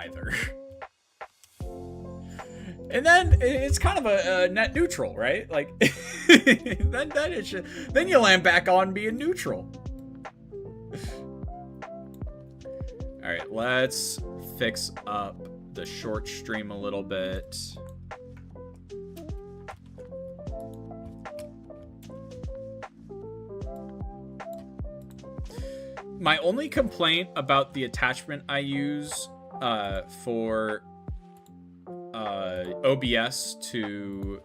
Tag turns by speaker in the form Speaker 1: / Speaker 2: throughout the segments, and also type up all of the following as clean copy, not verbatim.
Speaker 1: either. And then it's kind of a net neutral, right? Like, then you land back on being neutral. All right, let's fix up the short stream a little bit. My only complaint about the attachment I use for OBS to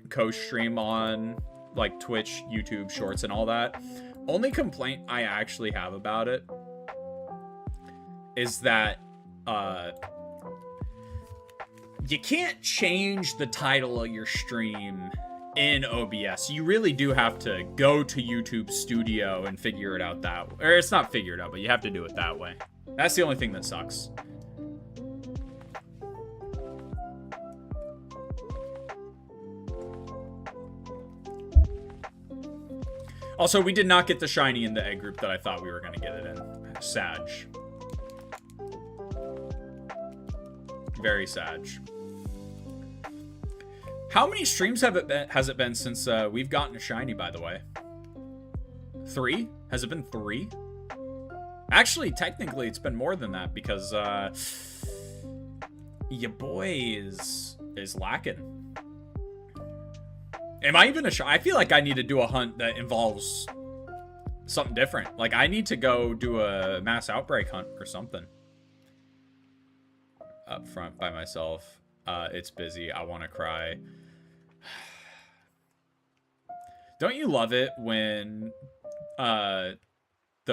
Speaker 1: co-stream on like Twitch, YouTube, Shorts, and all that, only complaint I actually have about it is that you can't change the title of your stream in OBS. You really do have to go to YouTube Studio and figure it out that way. Or it's not figure it out, but you have to do it that way. That's the only thing that sucks. Also, we did not get the shiny in the egg group that I thought we were going to get it in. Sag. Very Sag. How many streams has it been since we've gotten a shiny, by the way? 3? Has it been 3? Actually, technically, it's been more than that because your boy is lacking. Am I even I feel like I need to do a hunt that involves something different. Like, I need to go do a mass outbreak hunt or something. Up front by myself. It's busy. I want to cry. Don't you love it when the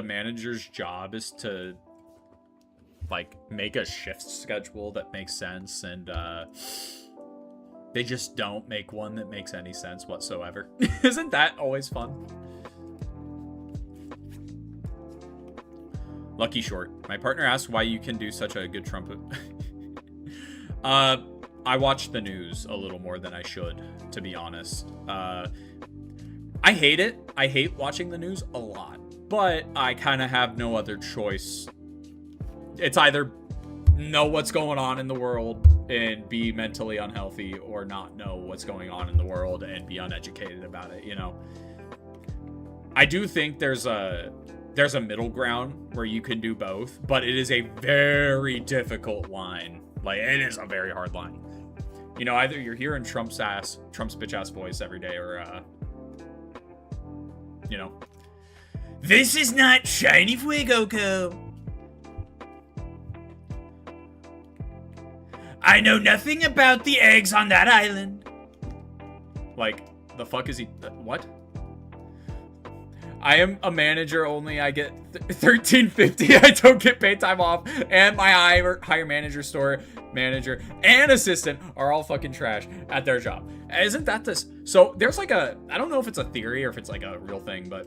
Speaker 1: manager's job is to, like, make a shift schedule that makes sense, and they just don't make one that makes any sense whatsoever? Isn't that always fun? Lucky Short. My partner asked why you can do such a good trumpet. I watch the news a little more than I should, to be honest. I hate it. I hate watching the news a lot, but I kind of have no other choice. It's either know what's going on in the world and be mentally unhealthy, or not know what's going on in the world and be uneducated about it, you know? I do think there's a middle ground where you can do both, but it is a very difficult line. Like, it is a very hard line. You know, either you're hearing Trump's bitch ass voice every day, or you know, this is not shiny Fuecoco. I know nothing about the eggs on that island. Like, the fuck is he? What? I am a manager only. I get $13.50. I don't get paid time off. And my higher manager, store manager, and assistant are all fucking trash at their job. Isn't that this? So there's like I don't know if it's a theory or if it's like a real thing, but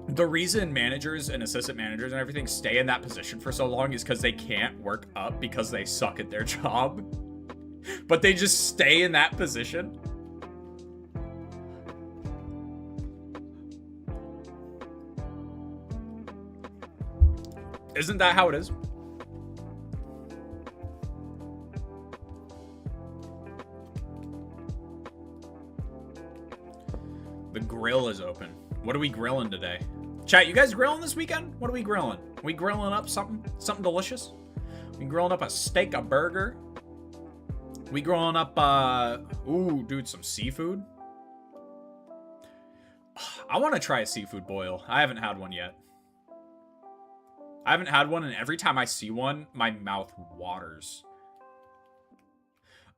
Speaker 1: the reason managers and assistant managers and everything stay in that position for so long is because they can't work up because they suck at their job. But they just stay in that position. Isn't that how it is? The grill is open. What are we grilling today? Chat, you guys grilling this weekend? What are we grilling? Are we grilling up something delicious? We grilling up a steak, a burger? We grilling up, ooh, dude, some seafood? I want to try a seafood boil. I haven't had one yet. I haven't had one, and every time I see one, my mouth waters.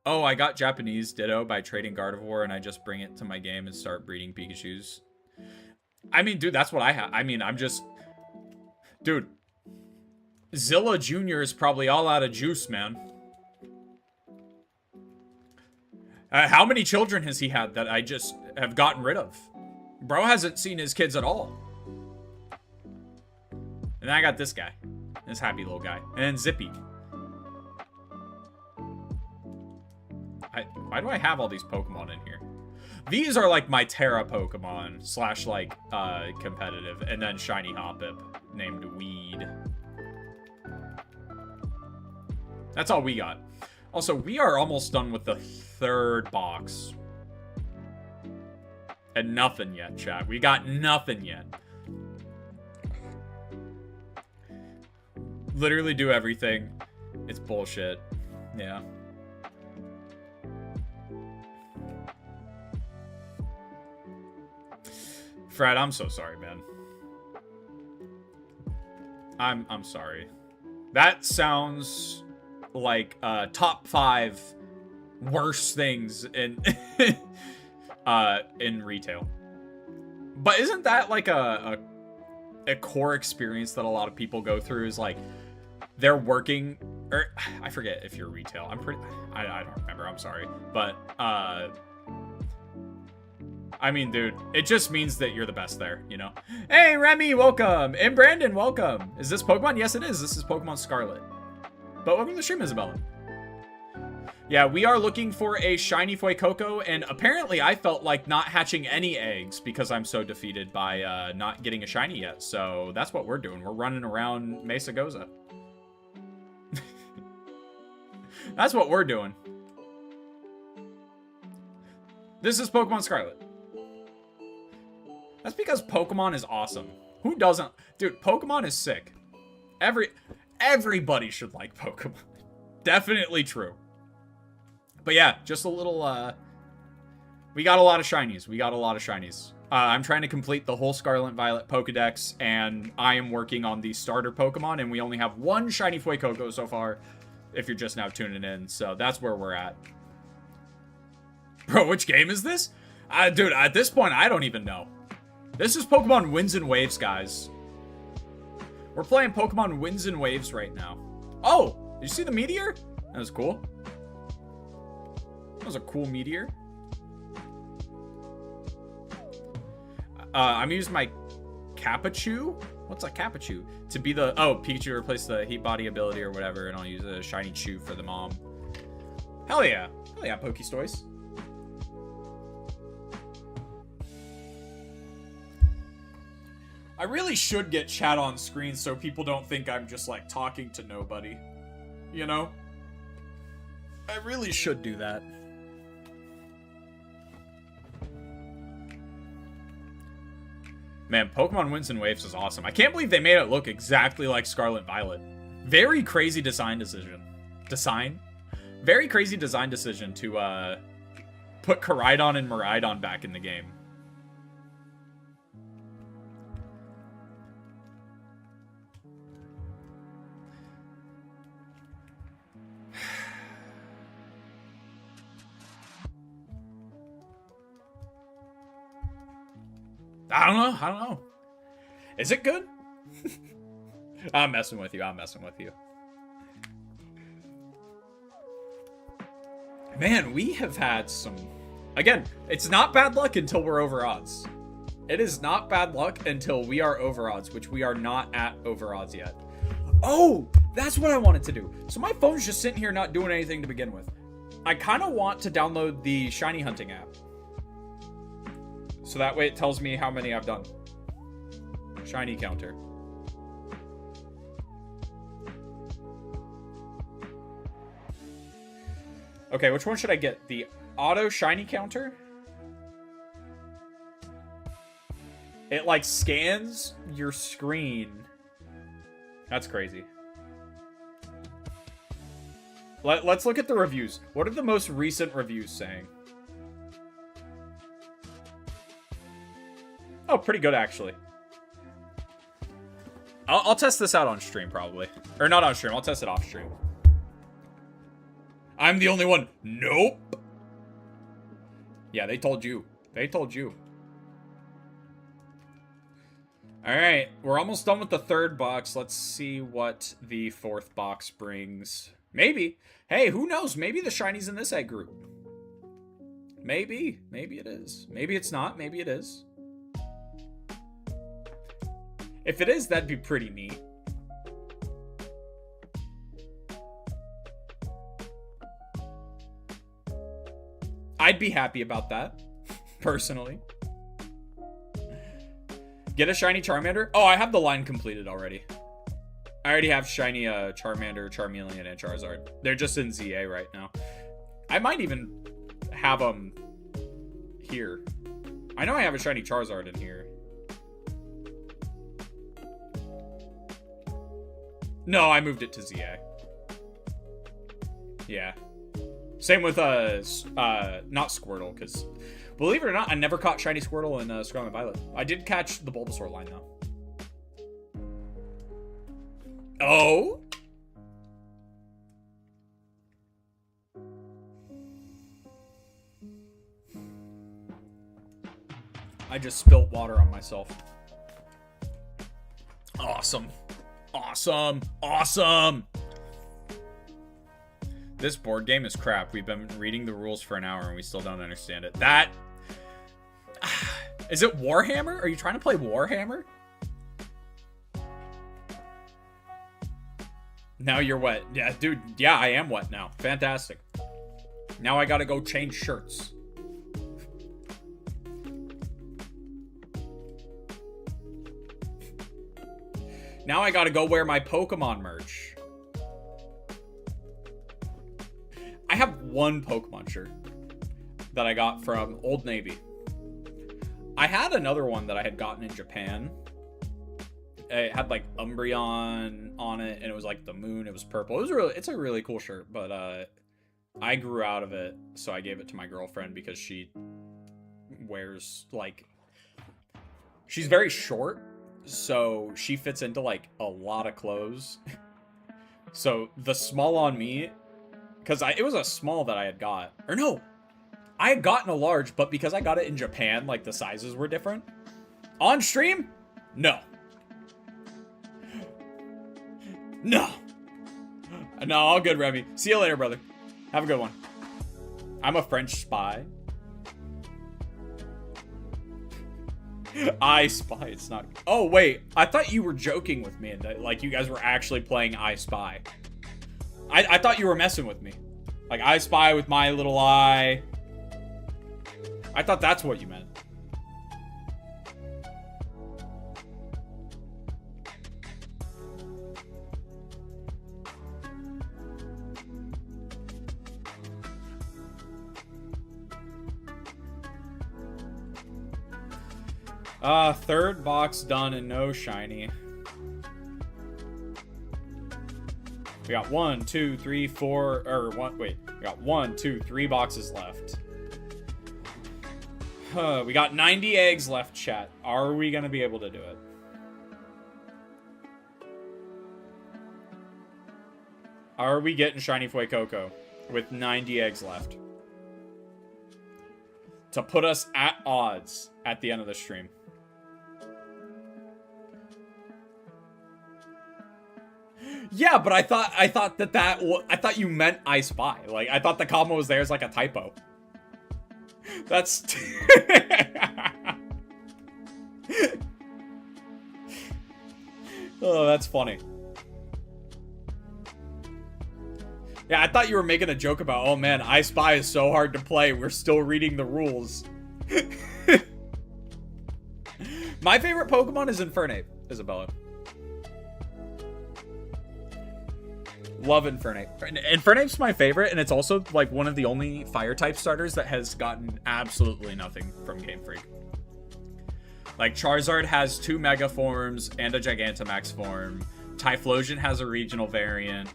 Speaker 1: Oh, I got Japanese Ditto by trading Gardevoir, and I just bring it to my game and start breeding Pikachus. I mean, dude, that's what I have. I mean, I'm just... Dude. Zilla Jr. is probably all out of juice, man. How many children has he had that I just have gotten rid of? Bro hasn't seen his kids at all. And then I got this guy. This happy little guy. And then Zippy. Why do I have all these Pokemon in here? These are like my Terra Pokemon / like competitive. And then Shiny Hoppip named Weed. That's all we got. Also, we are almost done with the third box. And nothing yet, chat. We got nothing yet. Literally do everything. It's bullshit. Yeah. Fred, I'm so sorry, man. I'm sorry. That sounds like top 5 worst things in in retail. But isn't that like a core experience that a lot of people go through? Is like they're working, or I forget if you're retail. I don't remember. I'm sorry, but I mean, dude, it just means that you're the best there, you know? Hey, Remy, welcome. And Brandon, welcome. Is this Pokemon? Yes, it is. This is Pokemon Scarlet. But welcome to the stream, Isabella. Yeah, we are looking for a shiny Fuecoco, and apparently I felt like not hatching any eggs because I'm so defeated by not getting a shiny yet. So that's what we're doing. We're running around Mesa Goza. That's what we're doing. This is Pokemon Scarlet. That's because Pokemon is awesome. Who doesn't? Dude, Pokemon is sick. Everybody should like Pokemon. Definitely true. But yeah, just a little, we got a lot of shinies. I'm trying to complete the whole Scarlet Violet Pokedex, and I am working on the starter Pokemon, and we only have one shiny Fuecoco so far, if you're just now tuning in. So that's where we're at. Bro, which game is this? Dude, at this point, I don't even know. This is Pokemon Winds and Waves, guys. We're playing Pokemon Winds and Waves right now. Oh, did you see the meteor? That was cool. That was a cool meteor. I'm using my Capichu. What's a Capichu? To be the... Oh, Pikachu replaced the Heat Body ability or whatever, and I'll use a Shiny Chew for the mom. Hell yeah. Hell yeah, Pokestoys. I really should get chat on screen so people don't think I'm just, like, talking to nobody. You know? I really should do that. Man, Pokemon Winds and Waves is awesome. I can't believe they made it look exactly like Scarlet Violet. Very crazy design decision. Very crazy design decision to, put Koraidon and Miraidon back in the game. I don't know. Is it good? I'm messing with you. Man, we have had some... Again, it's not bad luck until we're over odds. It is not bad luck until we are over odds, which we are not at over odds yet. Oh, that's what I wanted to do. So my phone's just sitting here not doing anything to begin with. I kind of want to download the Shiny Hunting app. So that way it tells me how many I've done. Shiny counter. Okay, which one should I get? The auto shiny counter? It, like, scans your screen. That's crazy. Let's look at the reviews. What are the most recent reviews saying? Oh, pretty good, actually. I'll test this out on stream, probably. Or not on stream, I'll test it off stream. I'm the only one. Nope. Yeah, they told you. They told you. Alright, we're almost done with the third box. Let's see what the fourth box brings. Maybe. Hey, who knows? Maybe the shinies in this egg group. Maybe. Maybe it is. Maybe it's not. Maybe it is. If it is, that'd be pretty neat. I'd be happy about that, personally. Get a shiny Charmander? Oh, I have the line completed already. I already have shiny Charmander, Charmeleon, and Charizard. They're just in ZA right now. I might even have them here. I know I have a shiny Charizard in here. No, I moved it to ZA. Yeah. Same with, not Squirtle, because, believe it or not, I never caught shiny Squirtle in Scarlet and Violet. I did catch the Bulbasaur line, though. Oh? I just spilt water on myself. Awesome. Awesome. Awesome. This board game is crap. We've been reading the rules for an hour and we still don't understand it. That... Is it Warhammer? Are you trying to play Warhammer? Now you're wet. Yeah, dude. Yeah, I am wet now. Fantastic. Now I gotta go change shirts. Now I gotta go wear my Pokemon merch. I have one Pokemon shirt that I got from Old Navy. I had another one that I had gotten in Japan. It had like Umbreon on it, and it was like the moon. It was purple. It's a really cool shirt, but I grew out of it, so I gave it to my girlfriend because she wears like, she's very short, so she fits into like a lot of clothes. So the small on me, because it was a small that I had got, or no, I had gotten a large, but because I got it in Japan, like the sizes were different. On stream? No. No. No, all good, Remy. See you later, brother. Have a good one. I'm a French spy. I Spy, it's not... Oh, wait. I thought you were joking with me and that, like, you guys were actually playing I Spy. I thought you were messing with me. Like, I Spy with my little eye. I thought that's what you meant. Third box done and no shiny. We got 1, 2, 3, 4, or one, wait. We got 1, 2, 3 boxes left. We got 90 eggs left, chat. Are we gonna be able to do it? Are we getting shiny Fuecoco with 90 eggs left? To put us at odds at the end of the stream. Yeah, but I thought I thought you meant I Spy. Like, I thought the comma was there as like a typo. That's... Oh, that's funny. Yeah, I thought you were making a joke about, oh man, I Spy is so hard to play. We're still reading the rules. My favorite Pokemon is Infernape, Isabella. Love Infernape. Infernape's my favorite, and it's also like one of the only fire type starters that has gotten absolutely nothing from Game Freak. Like, Charizard has 2 Mega forms and a Gigantamax form. Typhlosion has a regional variant.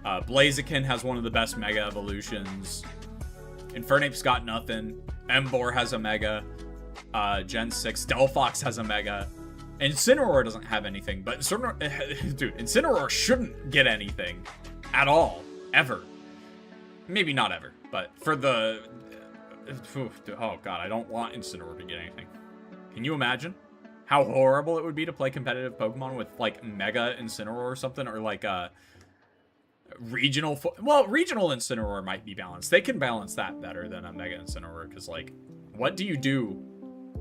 Speaker 1: Blaziken has one of the best Mega evolutions. Infernape's got nothing. Emboar has a Mega. Gen 6. Delphox has a Mega. Incineroar doesn't have anything, but dude, Incineroar shouldn't get anything at all, ever. Maybe not ever, but for the... Oh god, I don't want Incineroar to get anything. Can you imagine how horrible it would be to play competitive Pokemon with, like, Mega Incineroar or something, or like a regional... Well, regional Incineroar might be balanced. They can balance that better than a Mega Incineroar, because, like, what do you do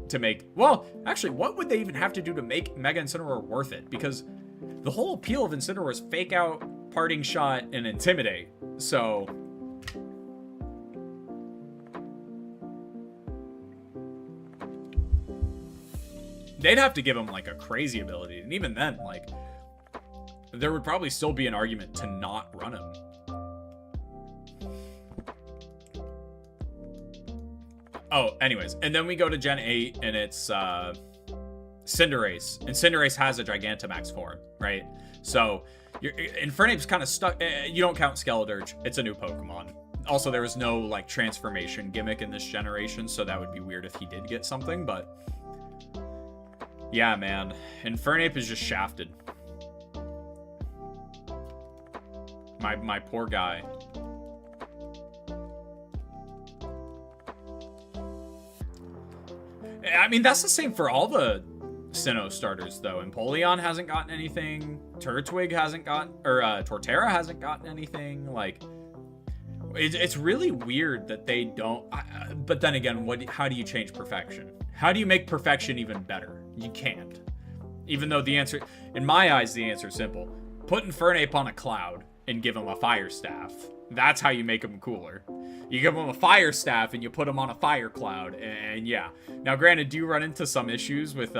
Speaker 1: to make... Well, actually, what would they even have to do to make Mega Incineroar worth it? Because the whole appeal of Incineroar is Fake Out, Parting Shot, and Intimidate. So... they'd have to give him, like, a crazy ability. And even then, like... there would probably still be an argument to not run him. Oh, anyways. And then we go to Gen 8, and it's Cinderace. And Cinderace has a Gigantamax form, right? So, Infernape's kind of stuck. You don't count Skeledirge. It's a new Pokemon. Also, there was no, like, transformation gimmick in this generation, so that would be weird if he did get something, but... yeah, man. Infernape is just shafted. My poor guy. I mean, that's the same for all the Sinnoh starters, though. Empoleon hasn't gotten anything. Turtwig hasn't gotten... or, Torterra hasn't gotten anything. Like, it's really weird that they don't... but then again, how do you change perfection? How do you make perfection even better? You can't. Even though the answer... in my eyes, the answer is simple. Put Infernape on a cloud and give him a Fire Staff. That's how you make him cooler. You give him a Fire Staff and you put him on a Fire Cloud, and yeah. Now, granted, do you run into some issues with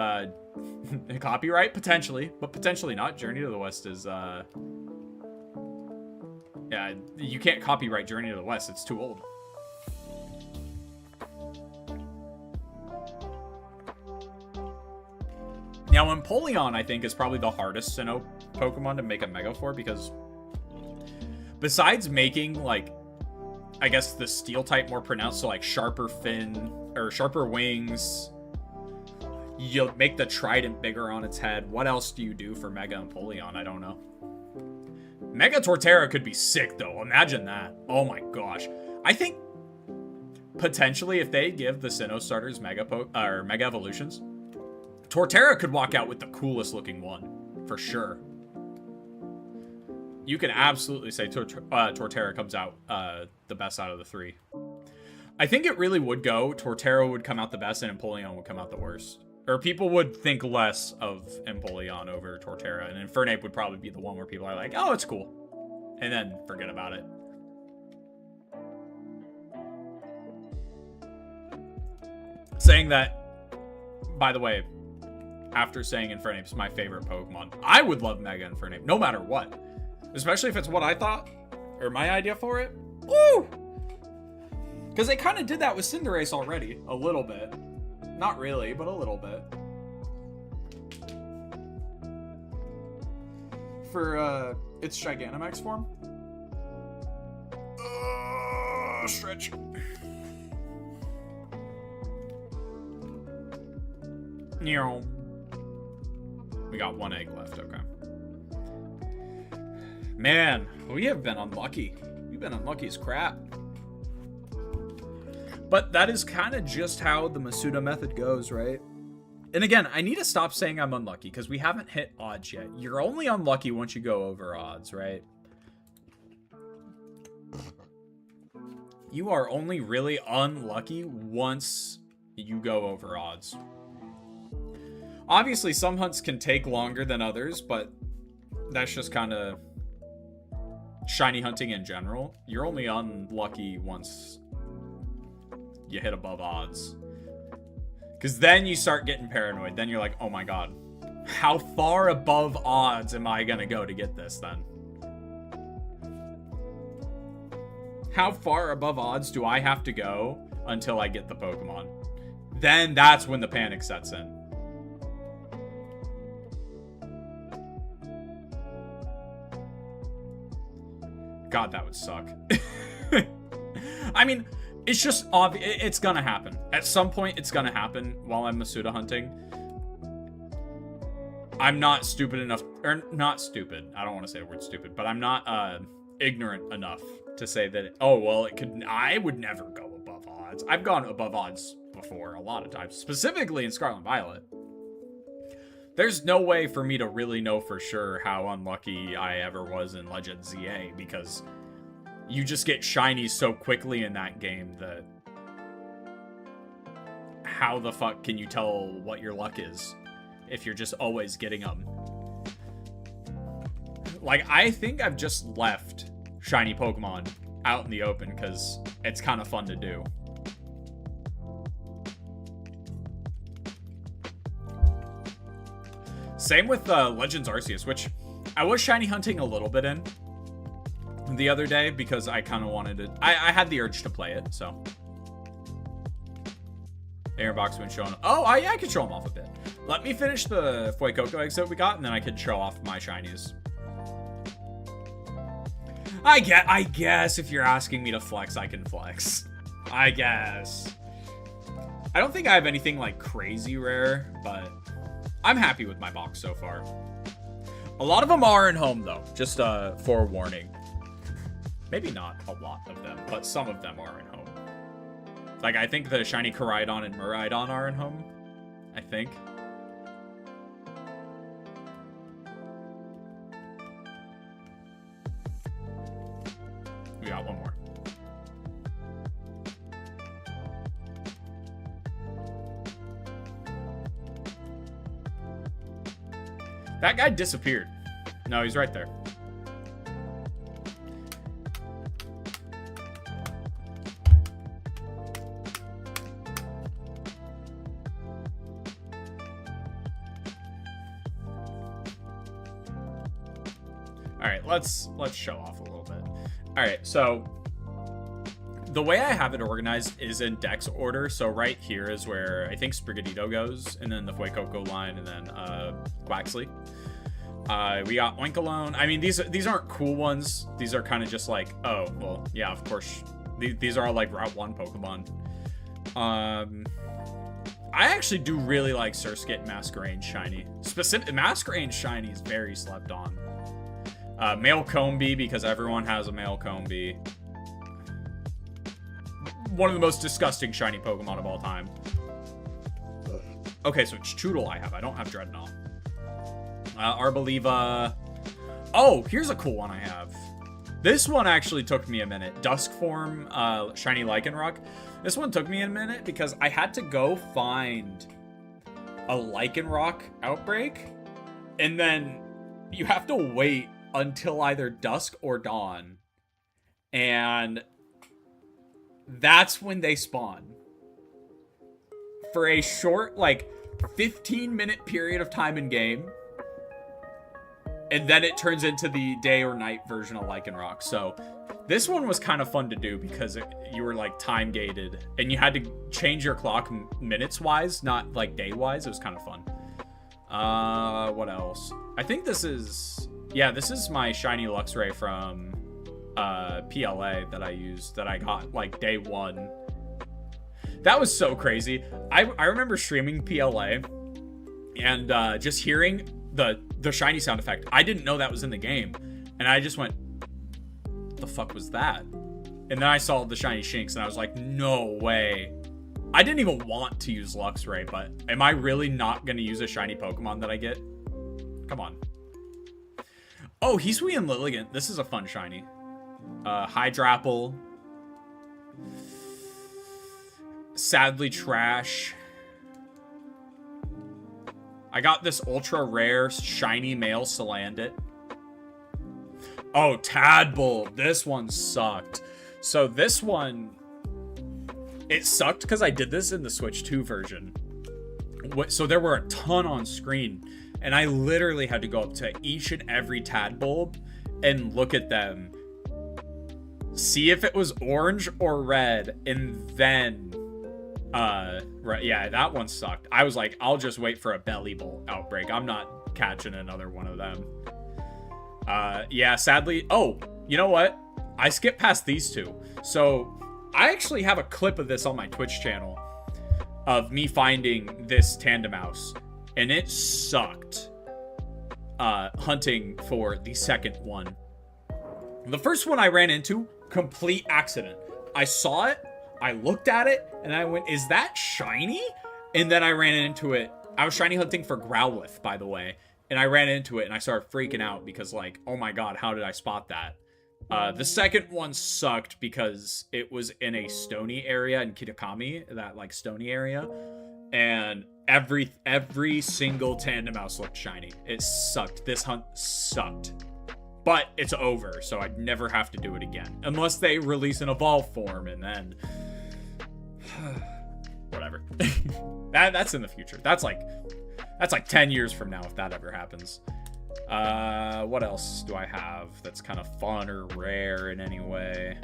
Speaker 1: copyright? Potentially, but potentially not. Journey to the West is... yeah, you can't copyright Journey to the West. It's too old. Now, Empoleon, I think, is probably the hardest Sinnoh Pokemon to make a Mega for, because besides making, like, I guess the Steel type more pronounced, so like sharper fin, or sharper wings, you'll make the Trident bigger on its head. What else do you do for Mega Empoleon? I don't know. Mega Torterra could be sick, though. Imagine that. Oh my gosh. I think, potentially, if they give the Sinnoh starters Mega Evolutions, Torterra could walk out with the coolest looking one, for sure. You can absolutely say Torterra comes out the best out of the three. I think it really would go. Torterra would come out the best and Empoleon would come out the worst. Or people would think less of Empoleon over Torterra. And Infernape would probably be the one where people are like, oh, it's cool. And then forget about it. Saying that, by the way, after saying Infernape's my favorite Pokemon, I would love Mega Infernape, no matter what. Especially if it's what I thought, or my idea for it. Woo! Because they kind of did that with Cinderace already, a little bit. Not really, but a little bit. For its Gigantamax form. Stretch. We got one egg left, okay. Man, we have been unlucky. We've been unlucky as crap. But that is kind of just how the Masuda method goes, right? And again, I need to stop saying I'm unlucky because we haven't hit odds yet. You're only unlucky once you go over odds, right? You are only really unlucky once you go over odds. Obviously, some hunts can take longer than others, but that's just kind of shiny hunting in general. You're only unlucky once you hit above odds. Because then you start getting paranoid. Then you're like, oh my god, how far above odds am I going to go to get this then? How far above odds do I have to go until I get the Pokemon? Then that's when the panic sets in. God, that would suck. I mean, it's just obvious. It's gonna happen. At some point, it's gonna happen while I'm Masuda hunting. I'm not stupid enough, or not stupid. I don't want to say the word stupid, but I'm not ignorant enough to say that, oh, well, it could. I would never go above odds. I've gone above odds before a lot of times, specifically in Scarlet and Violet. There's no way for me to really know for sure how unlucky I ever was in Legend ZA, because you just get shinies so quickly in that game that how the fuck can you tell what your luck is if you're just always getting them? Like, I think I've just left shiny Pokemon out in the open because it's kind of fun to do. Same with Legends Arceus, which I was shiny hunting a little bit in the other day because I kind of wanted to. I had the urge to play it, so. Airbox been showing. Oh, yeah, I could show them off a bit. Let me finish the Fuecoco eggs that we got, and then I could show off my shinies. I guess if you're asking me to flex, I can flex. I guess. I don't think I have anything like crazy rare, but I'm happy with my box so far. A lot of them are in home though, just forewarning. Maybe not a lot of them, but some of them are in home. Like I think the shiny Koraidon and Miraidon are in home. I think. We got one more. That guy disappeared. No, he's right there. All right, let's show off a little bit. All right, so the way I have it organized is in dex order. So right here is where I think Sprigatito goes, and then the Fuecoco line, and then Quaxley. We got Oinkalone. I mean, these aren't cool ones. These are kind of just like, oh, well, yeah, of course. These are all like Route 1 Pokemon. I actually do really like Surskit Masquerain Shiny. Masquerain Shiny is very slept on. Male Combee, because everyone has a male Combee. One of the most disgusting shiny Pokemon of all time. Okay, so it's Choodle I have. I don't have Dreadnought. Arboliva. Oh, here's a cool one I have. This one actually took me a minute. Duskform, Shiny Lycanroc. This one took me a minute because I had to go find a Lycanroc outbreak. And then you have to wait until either dusk or dawn. And that's when they spawn. For a short, like, 15-minute period of time in game. And then it turns into the day or night version of Lycanroc. So this one was kind of fun to do because you were like time gated and you had to change your clock minutes-wise, not like day-wise. It was kind of fun. What else? I think this is... Yeah, this is my shiny Luxray from PLA that I used, that I got like day one. That was so crazy. I remember streaming PLA and just hearing the shiny sound effect. I didn't know that was in the game. And I just went, what the fuck was that? And then I saw the shiny Shinx and I was like, no way. I didn't even want to use Luxray, but am I really not going to use a shiny Pokemon that I get? Come on. Oh, Hisui and Lilligant. This is a fun shiny. Hydrapple. Sadly Trash. I got this ultra rare shiny male Salandit. Oh, Tadpole. This one sucked. So this one, it sucked because I did this in the Switch 2 version. So there were a ton on screen. And I literally had to go up to each and every Tadpole and look at them. See if it was orange or red. And then... right, yeah, that one sucked. I was like, I'll just wait for a Belly Bolt outbreak. I'm not catching another one of them. Yeah, sadly... Oh, you know what? I skipped past these two. So, I actually have a clip of this on my Twitch channel. Of me finding this Tandemaus. And it sucked. Hunting for the second one. The first one I ran into, complete accident. I saw it, I looked at it, and I went, is that shiny? And then I ran into it. I was shiny hunting for Growlithe, by the way. And I ran into it, and I started freaking out because, like, oh my god, how did I spot that? The second one sucked because it was in a stony area in Kitakami, that, like, stony area. And every single Tandemaus looked shiny. It sucked. This hunt sucked. But it's over, so I'd never have to do it again. Unless they release an evolve form, and then... whatever. That's in the future. That's like 10 years from now if that ever happens. What else do I have that's kind of fun or rare in any way?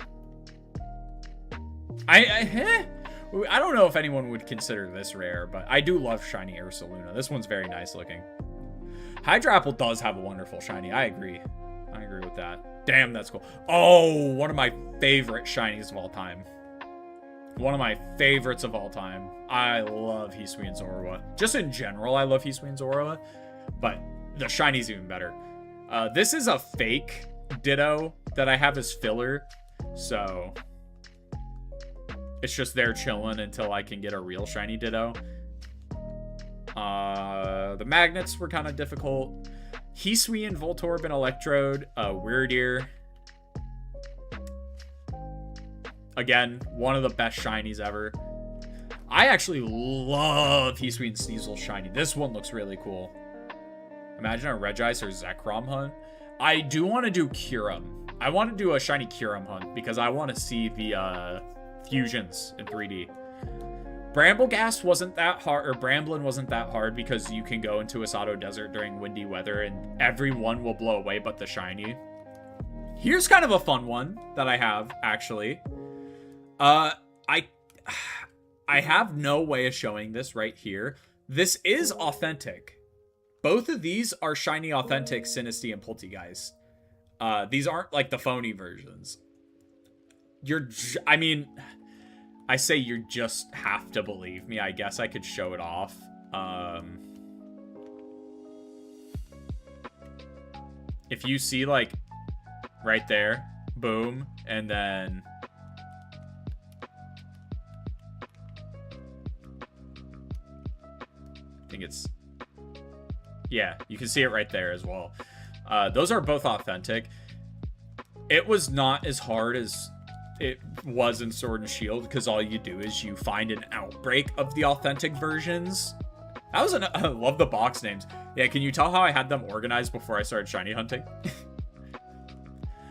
Speaker 1: I don't know if anyone would consider this rare, but I do love shiny Ursaluna. This one's very nice looking. Hydrapple does have a wonderful shiny. I agree. I agree with that. Damn, that's cool. Oh, one of my favorite shinies of all time. One of my favorites of all time. I love Hisui and Zorua. Just in general, I love Hisui and Zorua. But the shiny's even better. This is a fake Ditto that I have as filler. So it's just there chilling until I can get a real shiny Ditto. The magnets were kind of difficult. Hisui and Voltorb and Electrode. Weirdeer. Again, one of the best shinies ever. I actually love Hisui and Sneasel shiny. This one looks really cool. Imagine a Regice or Zekrom hunt. I do want to do Kyurem. I want to do a shiny Kyurem hunt because I want to see the fusions in 3D. Brambleghast wasn't that hard, or Bramblin wasn't that hard because you can go into Asado Desert during windy weather and everyone will blow away but the shiny. Here's kind of a fun one that I have, actually. I have no way of showing this right here. This is authentic. Both of these are shiny authentic Sinistea and Poltegeist. These aren't like the phony versions. I mean, I say you just have to believe me. I guess I could show it off. If you see like right there, boom, and then I think it's, yeah, you can see it right there as well. Those are both authentic. It was not as hard as it was in Sword and Shield because all you do is you find an outbreak of the authentic versions. I love the box names. Yeah, can you tell how I had them organized before I started shiny hunting?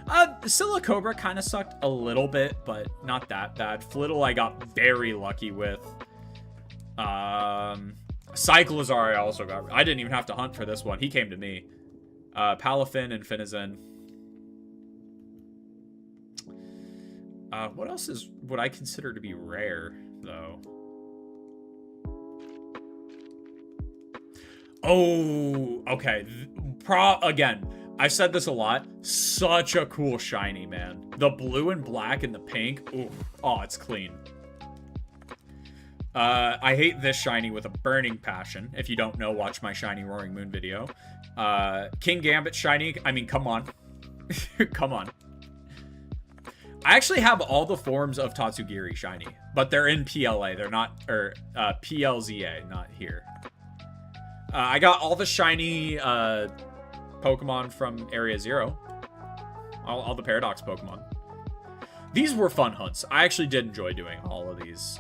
Speaker 1: Silicobra kind of sucked a little bit, but not that bad. Flittle I got very lucky with. Cyclizar I also got. I didn't even have to hunt for this one. He came to me. Palafin and Finizen. What else is what I consider to be rare, though? Oh, okay. Again, I've said this a lot. Such a cool shiny, man. The blue and black and the pink. Ooh. Oh, it's clean. I hate this shiny with a burning passion. If you don't know, watch my shiny Roaring Moon video. King Gambit shiny. I mean, come on. Come on. I actually have all the forms of Tatsugiri shiny, but they're in PLA. They're not, or PLZA, not here. I got all the shiny Pokemon from Area 0. All the Paradox Pokemon. These were fun hunts. I actually did enjoy doing all of these.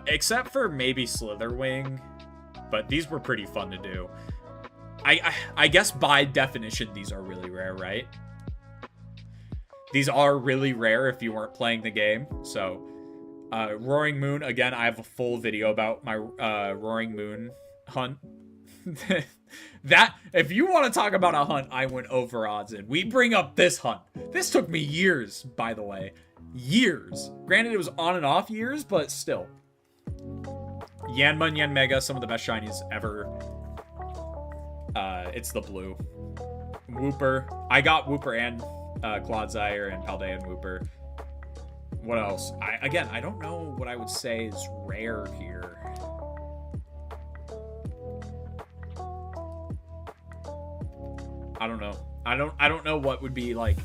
Speaker 1: Except for maybe Slitherwing. But these were pretty fun to do. I guess by definition, these are really rare, right? These are really rare if you weren't playing the game. So, Roaring Moon, again, I have a full video about my Roaring Moon hunt. That, if you want to talk about a hunt I went over odds in, we bring up this hunt. This took me years, by the way. Years. Granted, it was on and off years, but still. Yanma and Yanmega, some of the best shinies ever. It's the blue. Wooper. I got Wooper and Clodsire and Paldean Wooper. What else? Again, I don't know what I would say is rare here. I don't know. I don't know what would be like.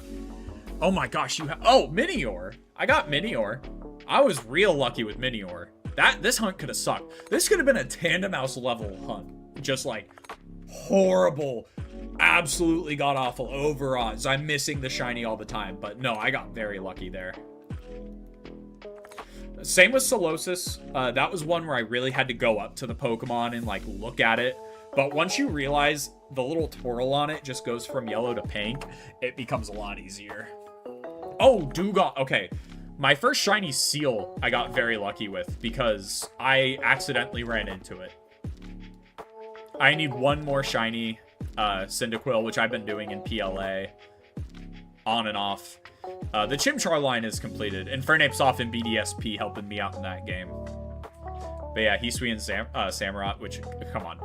Speaker 1: Oh my gosh, Minior. I got Minior. I was real lucky with Minior. This hunt could have sucked. This could have been a Tandemaus level hunt. Just like horrible, absolutely god awful over odds. I'm missing the shiny all the time, but no, I got very lucky there. Same with Solosis. That was one where I really had to go up to the Pokemon and like look at it. But once you realize the little twirl on it just goes from yellow to pink, it becomes a lot easier. Oh, Dugong. Okay. My first shiny Seal I got very lucky with because I accidentally ran into it. I need one more shiny Cyndaquil, which I've been doing in PLA on and off. The Chimchar line is completed. Infernape's in BDSP helping me out in that game. But yeah, Hisui and Samurott, which, come on.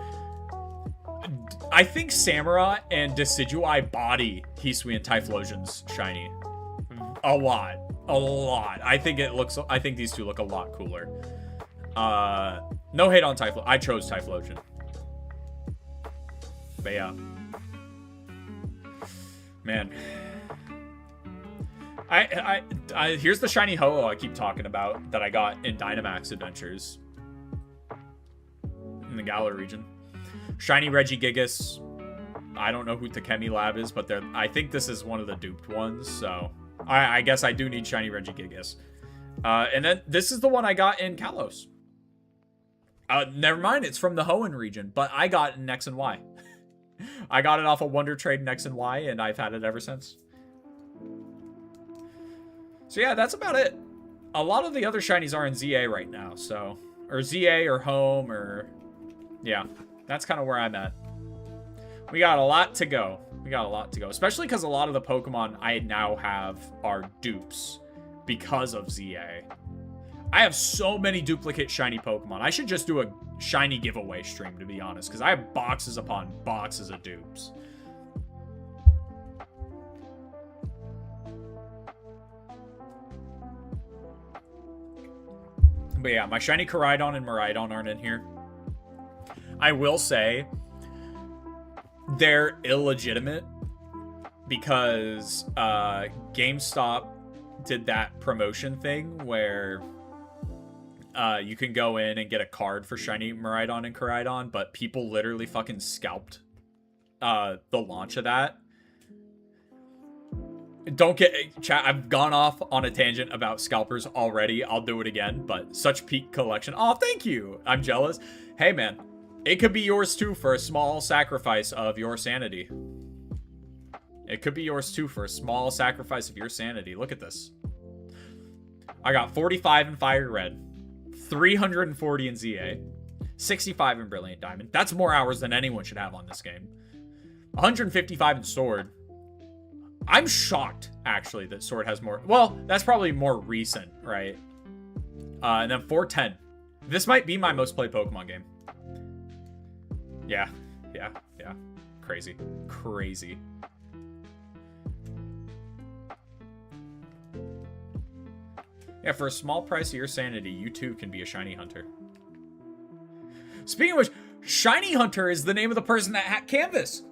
Speaker 1: I think Samurott and Decidueye body Hisui and Typhlosion's shiny. A lot. I think these two look a lot cooler. No hate on Typhlosion. I chose Typhlosion. But yeah. Man. Here's the shiny Ho-Oh I keep talking about that I got in Dynamax Adventures. In the Galar region. Shiny Regigigas. I don't know who Takemi Lab is, but I think this is one of the duped ones, so I guess I do need shiny Regigigas. And then this is the one I got in Kalos. Never mind, it's from the Hoenn region, but I got it in X and Y. I got it off a Wonder Trade in X and Y, and I've had it ever since. So yeah, that's about it. A lot of the other shinies are in ZA right now, so... Or ZA or Home, or... Yeah, that's kind of where I'm at. We got a lot to go. Especially because a lot of the Pokemon I now have are dupes because of ZA. I have so many duplicate shiny Pokemon. I should just do a shiny giveaway stream, to be honest, because I have boxes upon boxes of dupes. But yeah, my shiny Koraidon and Miraidon aren't in here. I will say they're illegitimate because GameStop did that promotion thing where you can go in and get a card for shiny Miraidon and Koraidon, but people literally fucking scalped the launch of that. Don't get chat. I've gone off on a tangent about scalpers already. I'll do it again, but such peak collection. Oh, thank you. I'm jealous. Hey, man, it could be yours too for a small sacrifice of your sanity. It could be yours too for a small sacrifice of your sanity. Look at this. I got 45 in Fire Red, 340 in ZA, 65 in Brilliant Diamond. That's more hours than anyone should have on this game. 155 in Sword. I'm shocked, actually, that Sword has more. Well, that's probably more recent, right? And then 410. This might be my most played Pokemon game. Yeah. Crazy. Yeah, for a small price of your sanity, you too can be a shiny hunter. Speaking of which, Shiny Hunter is the name of the person that hacked Canvas.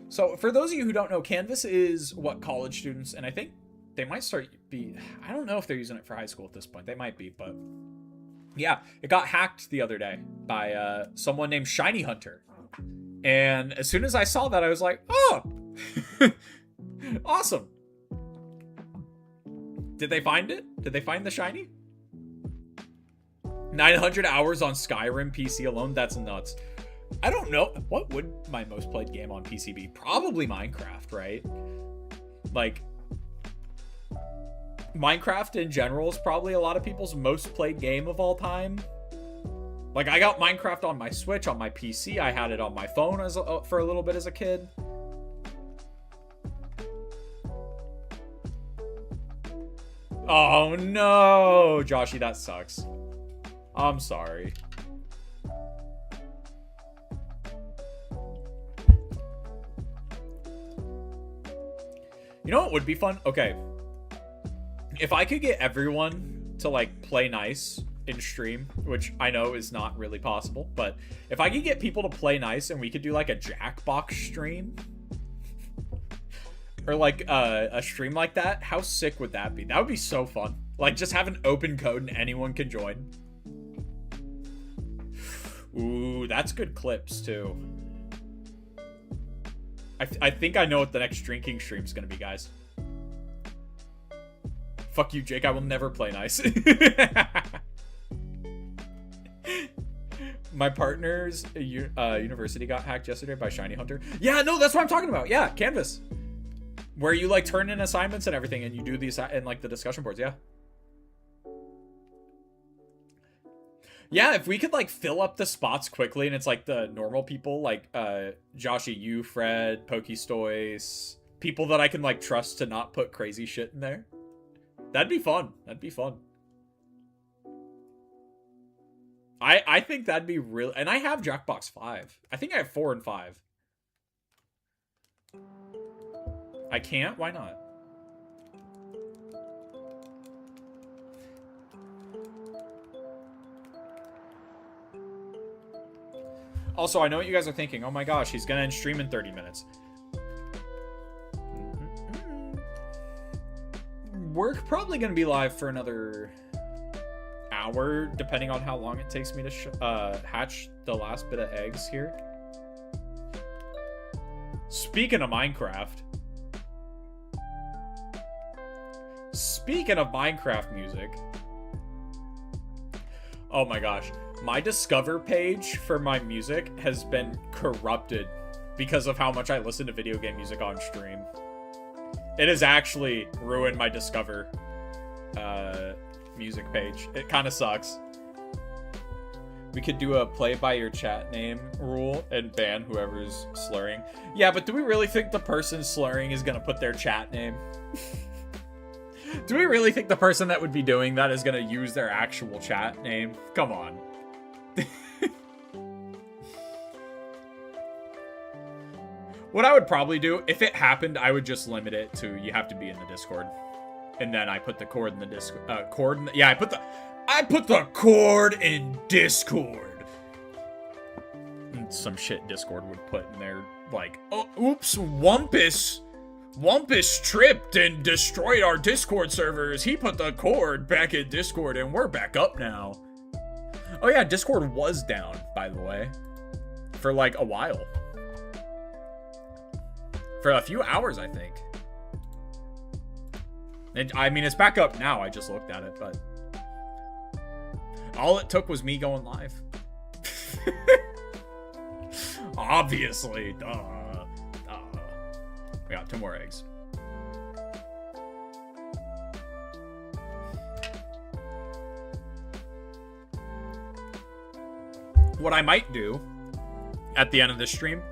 Speaker 1: So for those of you who don't know, Canvas is what college students, and I think they might I don't know if they're using it for high school at this point. They might be, but yeah, it got hacked the other day by someone named Shiny Hunter. And as soon as I saw that, I was like, oh, awesome. Did they find it? Did they find the shiny? 900 hours on Skyrim PC alone? That's nuts. I don't know. What would my most played game on PC be? Probably Minecraft, right? Like, Minecraft in general is probably a lot of people's most played game of all time. Like, I got Minecraft on my Switch, on my PC. I had it on my phone for a little bit as a kid. Oh no, Joshy, that sucks. I'm sorry. You know what would be fun? Okay. If I could get everyone to, like, play nice in stream, which I know is not really possible, but if I could get people to play nice and we could do, like, a Jackbox stream, or, like, a stream like that, how sick would that be? That would be so fun. Like, just have an open code and anyone can join. Ooh, that's good clips, too. I think I know what the next drinking stream is going to be, guys. Fuck you, Jake. I will never play nice. My partner's university got hacked yesterday by Shiny Hunter. Yeah, no, that's what I'm talking about. Yeah, Canvas. Where you, like, turn in assignments and everything, and you do these in, like, the discussion boards. Yeah. Yeah, if we could like fill up the spots quickly and it's like the normal people like Joshy, you, Fred, Pokestoys, people that I can like trust to not put crazy shit in there. That'd be fun. That'd be fun. I think that'd be real, and I have Jackbox 5. I think I have 4 and 5. I can't? Why not? Also, I know what you guys are thinking. Oh my gosh, he's gonna end stream in 30 minutes. We're probably gonna be live for another hour, depending on how long it takes me to hatch the last bit of eggs here. Speaking of Minecraft. Speaking of Minecraft music. Oh my gosh. My Discover page for my music has been corrupted because of how much I listen to video game music on stream. It has actually ruined my Discover music page. It kind of sucks. We could do a play by your chat name rule and ban whoever's slurring. Yeah, but do we really think the person slurring is going to put their chat name? Do we really think the person that would be doing that is going to use their actual chat name? Come on. What I would probably do, if it happened, I would just limit it to you have to be in the Discord. And then I put the cord in the Discord. Yeah, I put the cord in Discord. And some shit Discord would put in there, like, oh, oops, Wumpus tripped and destroyed our Discord servers. He put the cord back in Discord and we're back up now. Oh yeah, Discord was down, by the way, for like a while. For a few hours, I think. I mean, it's back up now. I just looked at it, but all it took was me going live. Obviously. Duh. We got 2 more eggs. What I might do at the end of this stream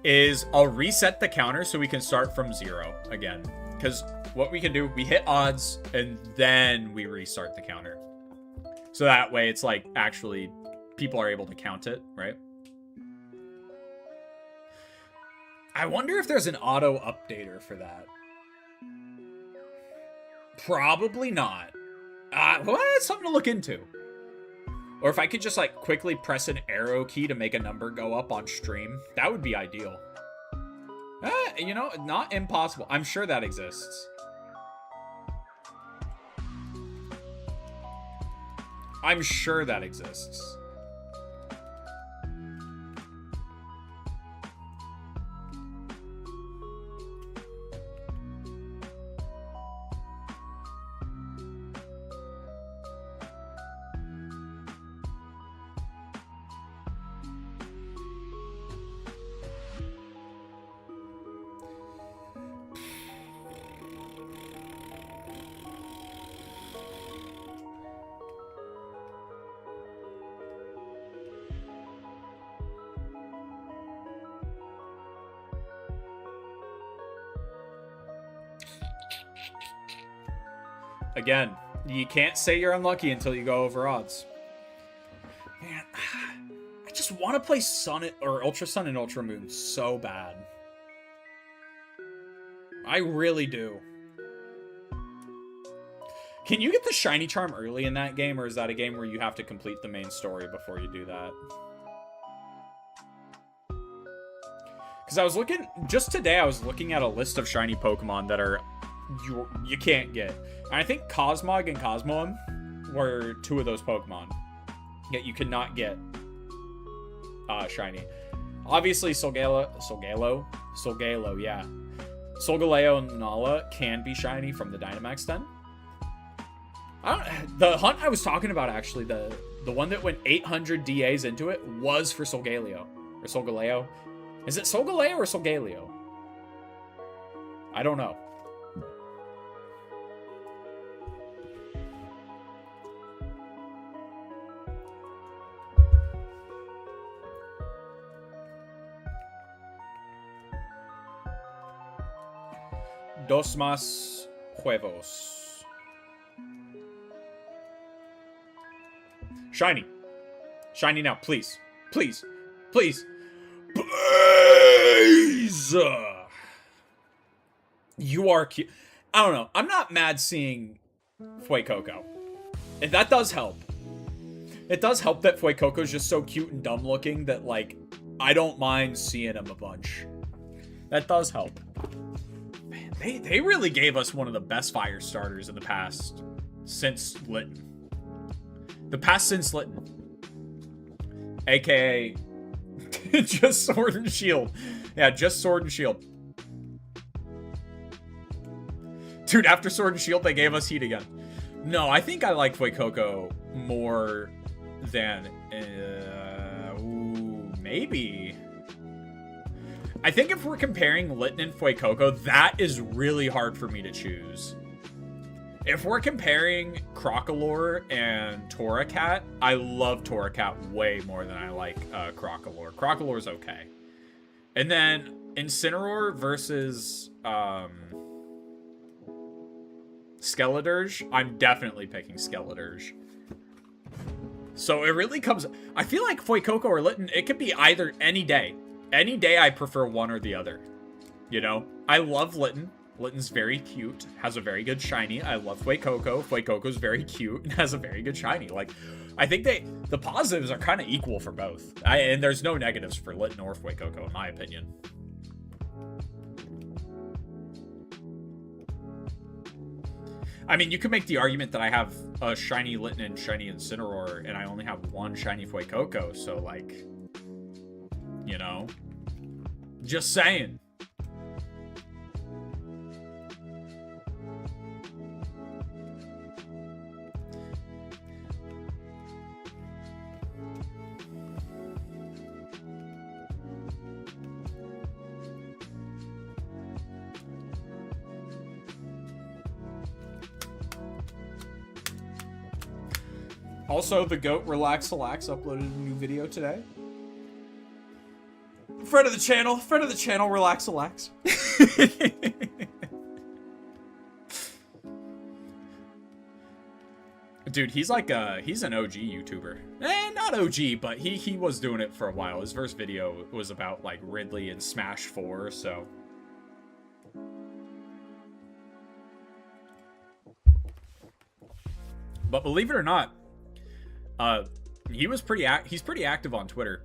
Speaker 1: is I'll reset the counter so we can start from 0 again. Because what we can do, we hit odds and then we restart the counter. So that way it's like actually people are able to count it, right? I wonder if there's an auto updater for that. Probably not. Well, that's something to look into. Or if I could just like quickly press an arrow key to make a number go up on stream, that would be ideal. You know, not impossible. I'm sure that exists. I'm sure that exists. Again, you can't say you're unlucky until you go over odds. Man, I just want to play Sun or Ultra Sun and Ultra Moon so bad. I really do. Can you get the shiny charm early in that game, or is that a game where you have to complete the main story before you do that? Because I was looking, just today I was looking at a list of shiny Pokemon that are you can't get. And I think Cosmog and Cosmoem were 2 of those Pokemon. Yet you could not get shiny. Obviously Solgaleo, yeah. Solgaleo and Nala can be shiny from the Dynamax Den. The hunt I was talking about, actually, the one that went 800 DAs into it was for Solgaleo. Or Solgaleo. Is it Solgaleo or Solgaleo? I don't know. Dos más huevos. Shiny. Shiny now, please. Please. Please. Please! You are cute. I don't know. I'm not mad seeing Fuecoco. And that does help. It does help that Fuecoco's just so cute and dumb looking that, like, I don't mind seeing him a bunch. That does help. Man, they really gave us one of the best fire starters in the past since Litten. The past since Litten. AKA just Sword and Shield. Yeah, just Sword and Shield. Dude, after Sword and Shield, they gave us Heat again. No, I think I like Fuecoco more than... maybe. I think if we're comparing Litten and Fuecoco, that is really hard for me to choose. If we're comparing Crocolore and Torracat, I love Torracat way more than I like Crocolore. Crocolore's okay. And then Incineroar versus Skeledirge, I'm definitely picking Skeledirge. So it really comes... I feel like Fuecoco or Litten, it could be either any day. Any day I prefer one or the other. You know? I love Litten. Litten's very cute, has a very good shiny. I love Fuecoco. Fuecoco's very cute and has a very good shiny. Like, I think the positives are kind of equal for both. And there's no negatives for Litten or Fuecoco, in my opinion. I mean, you could make the argument that I have a shiny Litten and shiny Incineroar, and I only have one shiny Fuecoco, so, like, you know? Just saying. Also, the GOAT Relax uploaded a new video today. Friend of the channel, Relax. Dude, he's like he's an OG YouTuber. Not OG, but he was doing it for a while. His first video was about like Ridley and Smash 4, so. But believe it or not, he's pretty active on Twitter.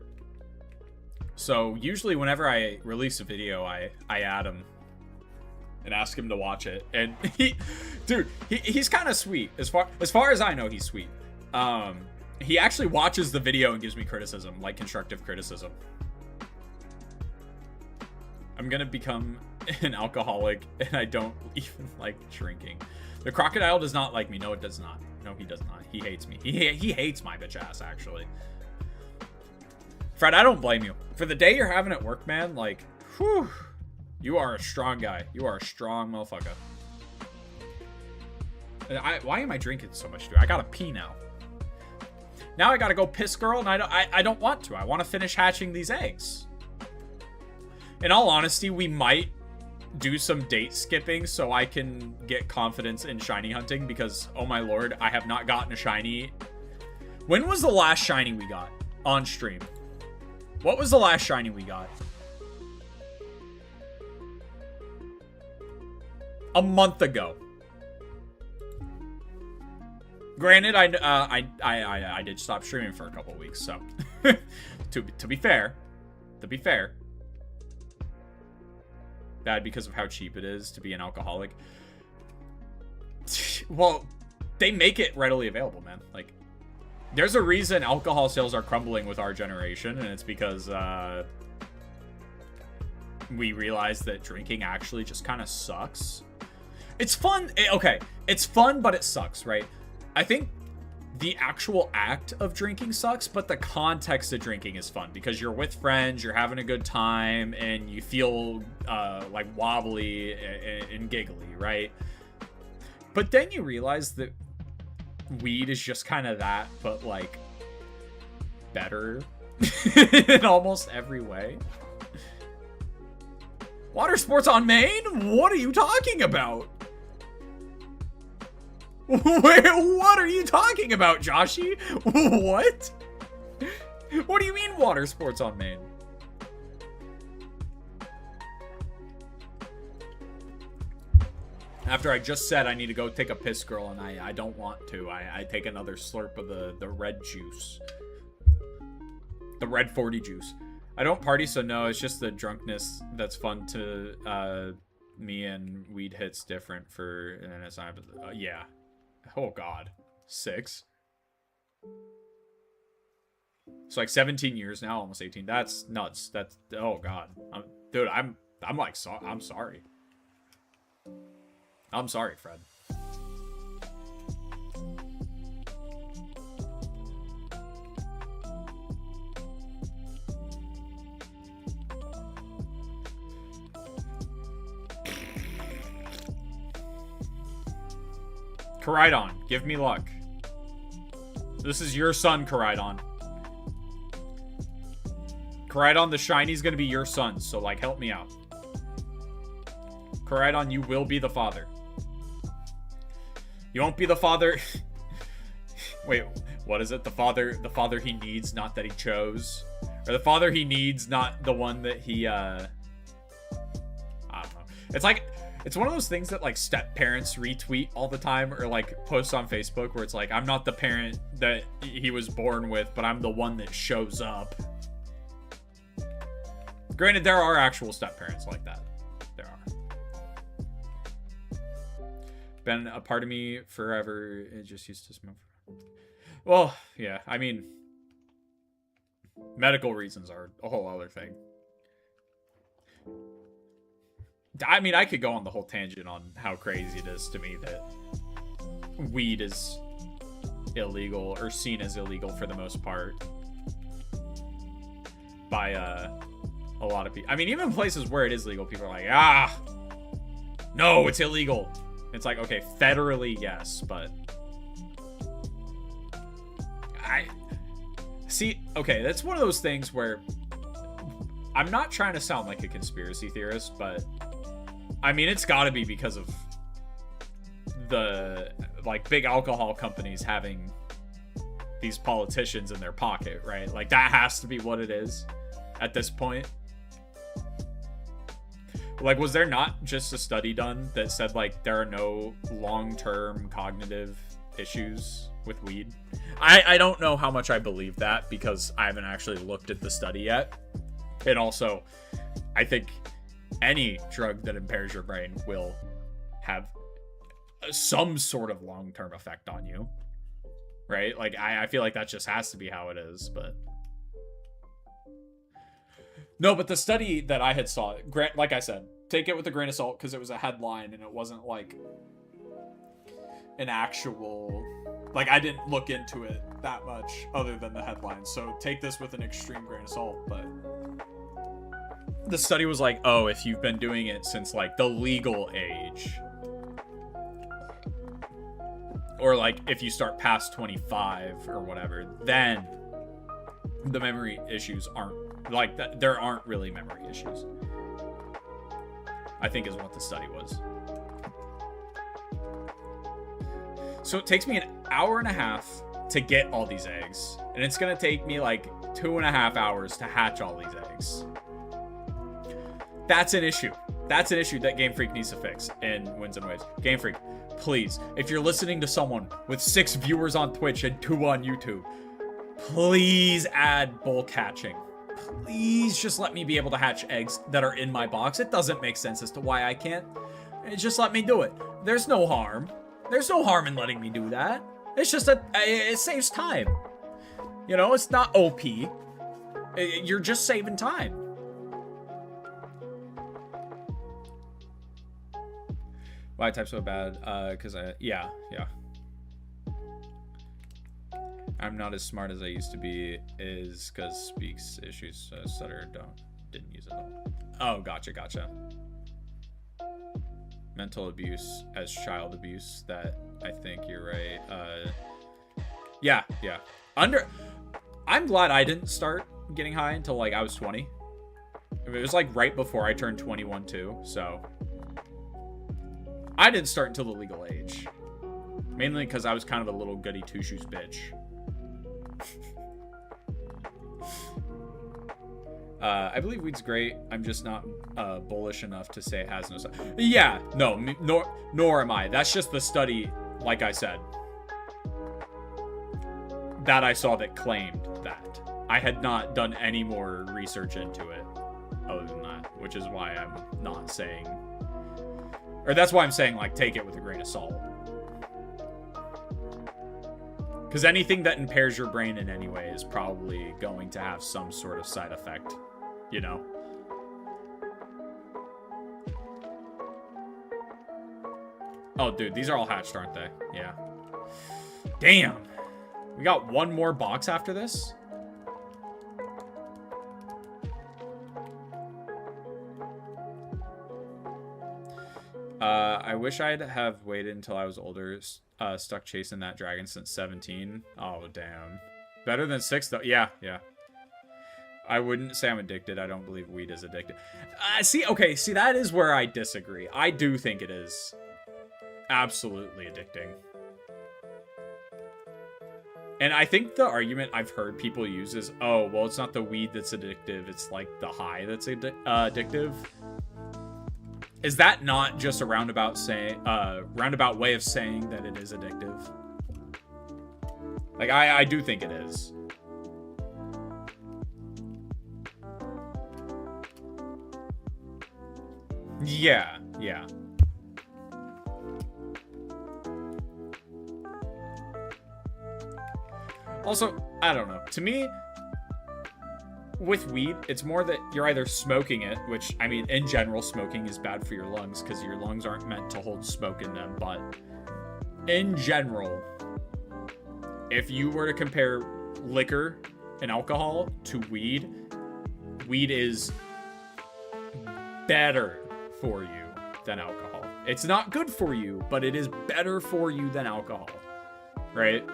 Speaker 1: So usually whenever I release a video, I add him and ask him to watch it. And he's kind of sweet. As far as I know, he's sweet. He actually watches the video and gives me criticism, like constructive criticism. I'm gonna become an alcoholic and I don't even like drinking. The crocodile does not like me. No, it does not. No, he does not. He hates me. He hates my bitch ass, actually. Fred, I don't blame you. For the day you're having at work, man, like, whew, you are a strong guy. You are a strong motherfucker. Why am I drinking so much, dude? I gotta pee now. Now I gotta go piss, girl, and I don't want to. I want to finish hatching these eggs. In all honesty, we might do some date skipping so I can get confidence in shiny hunting because, oh my lord, I have not gotten a shiny. When was the last shiny we got on stream? What was the last shiny we got? A month ago. Granted, I did stop streaming for a couple weeks, so to be fair, bad because of how cheap it is to be an alcoholic. Well, they make it readily available, man. Like, there's a reason alcohol sales are crumbling with our generation, and it's because we realize that drinking actually just kind of sucks. It's fun. Okay, it's fun, but it sucks, right? I think the actual act of drinking sucks, but the context of drinking is fun because you're with friends, you're having a good time, and you feel like wobbly and giggly, right? But then you realize that weed is just kind of that, but like better in almost every way. Water sports on Maine? What are you talking about? What are you talking about, Joshy? What? What do you mean water sports on Maine? After I just said I need to go take a piss, girl, and I don't want to. I take another slurp of the red juice. The red 40 juice. I don't party, so no, it's just the drunkenness that's fun to me, and weed hits different for, and it's not, yeah. Oh, God. 6. It's like 17 years now, almost 18. That's nuts. That's, oh, God. Dude, I'm like, I'm sorry. I'm sorry, Fred. Koraidon, give me luck. This is your son, Koraidon. Koraidon, the shiny's gonna be your son, so, like, help me out. Koraidon, you will be the father. You won't be the father... Wait, what is it? The father he needs, not that he chose? Or the father he needs, not the one that he, I don't know. It's like... It's one of those things that, like, step-parents retweet all the time, or, like, post on Facebook, where it's like, I'm not the parent that he was born with, but I'm the one that shows up. Granted, there are actual step-parents like that. There are. Been a part of me forever. It just used to smoke. Well, yeah, I mean, medical reasons are a whole other thing. I mean, I could go on the whole tangent on how crazy it is to me that weed is illegal, or seen as illegal for the most part, by a lot of people. I mean, even places where it is legal, people are like, ah, no, it's illegal. It's like, okay, federally, yes, but see, okay, that's one of those things where I'm not trying to sound like a conspiracy theorist, but I mean, it's got to be because of the, like, big alcohol companies having these politicians in their pocket, right? Like, that has to be what it is at this point. Like, was there not just a study done that said, like, there are no long-term cognitive issues with weed? I don't know how much I believe that, because I haven't actually looked at the study yet. And also, I think any drug that impairs your brain will have some sort of long-term effect on you, right? Like, I feel like that just has to be how it is, but no, but the study that I had saw, like I said, take it with a grain of salt, because it was a headline and it wasn't like an actual, like, I didn't look into it that much other than the headline, so take this with an extreme grain of salt. But the study was like, oh, if you've been doing it since, like, the legal age, or, like, if you start past 25 or whatever, then the memory issues aren't, like, there aren't really memory issues, I think is what the study was. So it takes me an hour and a half to get all these eggs, and it's gonna take me like 2.5 hours to hatch all these eggs. That's an issue. That's an issue that Game Freak needs to fix in Winds and Waves. Game Freak, please, if you're listening to someone with 6 viewers on Twitch and 2 on YouTube, please add bulk hatching. Please just let me be able to hatch eggs that are in my box. It doesn't make sense as to why I can't. Just let me do it. There's no harm. There's no harm in letting me do that. It's just that it saves time. You know, it's not OP. You're just saving time. Why I type so bad? Because yeah. I'm not as smart as I used to be, is because speaks issues, stutter, didn't use it all. Oh, gotcha. Mental abuse as child abuse, that, I think you're right. Yeah. I'm glad I didn't start getting high until, like, I was 20. It was like right before I turned 21 too, so I didn't start until the legal age. Mainly because I was kind of a little goody two-shoes bitch. I believe weed's great. I'm just not bullish enough to say it has no side. Yeah, no, nor am I. That's just the study, like I said, that I saw that claimed that. I had not done any more research into it other than that, which is why I'm not saying, or that's why I'm saying, like, take it with a grain of salt. Because anything that impairs your brain in any way is probably going to have some sort of side effect, you know? Oh, dude, these are all hatched, aren't they? Yeah. Damn. We got one more box after this? I wish I'd have waited until I was older, stuck chasing that dragon since 17. Oh, damn. Better than 6, though. Yeah, yeah. I wouldn't say I'm addicted. I don't believe weed is addictive. See, that is where I disagree. I do think it is absolutely addicting. And I think the argument I've heard people use is, oh, well, it's not the weed that's addictive. It's like the high that's addictive. Is that not just a roundabout way of saying that it is addictive? Like, I do think it is. Yeah, yeah. Also, I don't know. To me, with weed, it's more that you're either smoking it, which, I mean, in general, smoking is bad for your lungs because your lungs aren't meant to hold smoke in them. But in general, if you were to compare liquor and alcohol to weed, weed is better for you than alcohol. It's not good for you, but it is better for you than alcohol, right?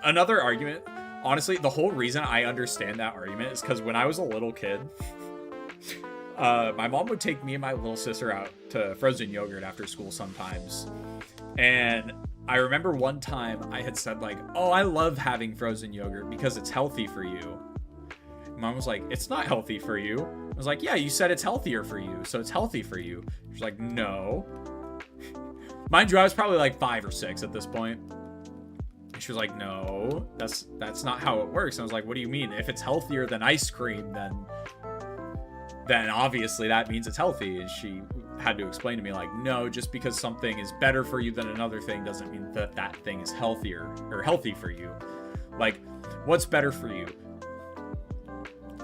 Speaker 1: Another argument, honestly, the whole reason I understand that argument is because when I was a little kid, my mom would take me and my little sister out to frozen yogurt after school sometimes. And I remember one time I had said, like, oh, I love having frozen yogurt because it's healthy for you. Mom was like, it's not healthy for you. I was like, yeah, you said it's healthier for you, so it's healthy for you. She's like, no. Mind you, I was probably like 5 or 6 at this point. And she was like, no, that's not how it works. And I was like, what do you mean? If it's healthier than ice cream, then obviously that means it's healthy. And she had to explain to me, like, no, just because something is better for you than another thing doesn't mean that that thing is healthier or healthy for you. Like, what's better for you?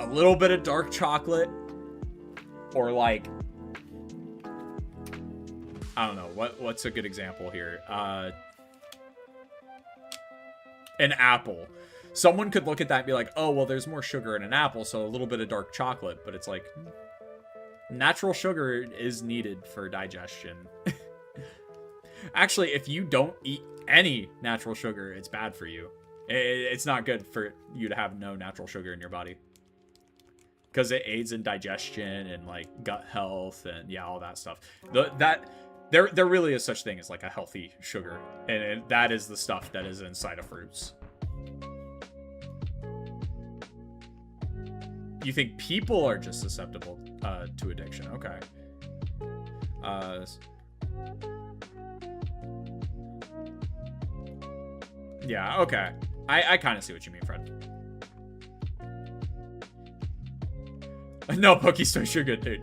Speaker 1: A little bit of dark chocolate, or like, I don't know, what's a good example here? An apple. Someone could look at that and be like, oh, well, there's more sugar in an apple, so a little bit of dark chocolate. But it's like, natural sugar is needed for digestion. Actually, if you don't eat any natural sugar, it's bad for you. It's not good for you to have no natural sugar in your body, because it aids in digestion and like gut health and yeah, all that stuff. There really is such thing as like a healthy sugar, and that is the stuff that is inside of fruits. You think people are just susceptible to addiction? Okay. Yeah, okay. I kind of see what you mean, Fred. No, Pokestores, you're good, dude.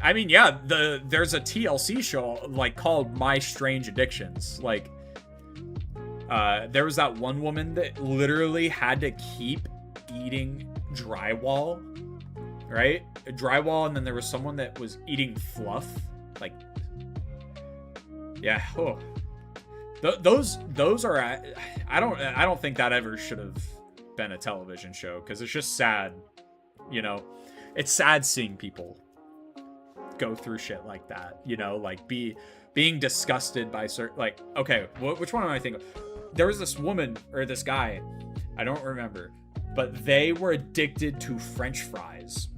Speaker 1: I mean, yeah, there's a TLC show like called My Strange Addictions. Like, there was that one woman that literally had to keep eating drywall, right? Drywall, and then there was someone that was eating fluff. Like, yeah, oh. Those are, I don't think that ever should have been a television show, because it's just sad, you know. It's sad seeing people go through shit like that, you know, like being disgusted by certain, like, okay, which one am I thinking? There was this woman or this guy, I don't remember, but they were addicted to French fries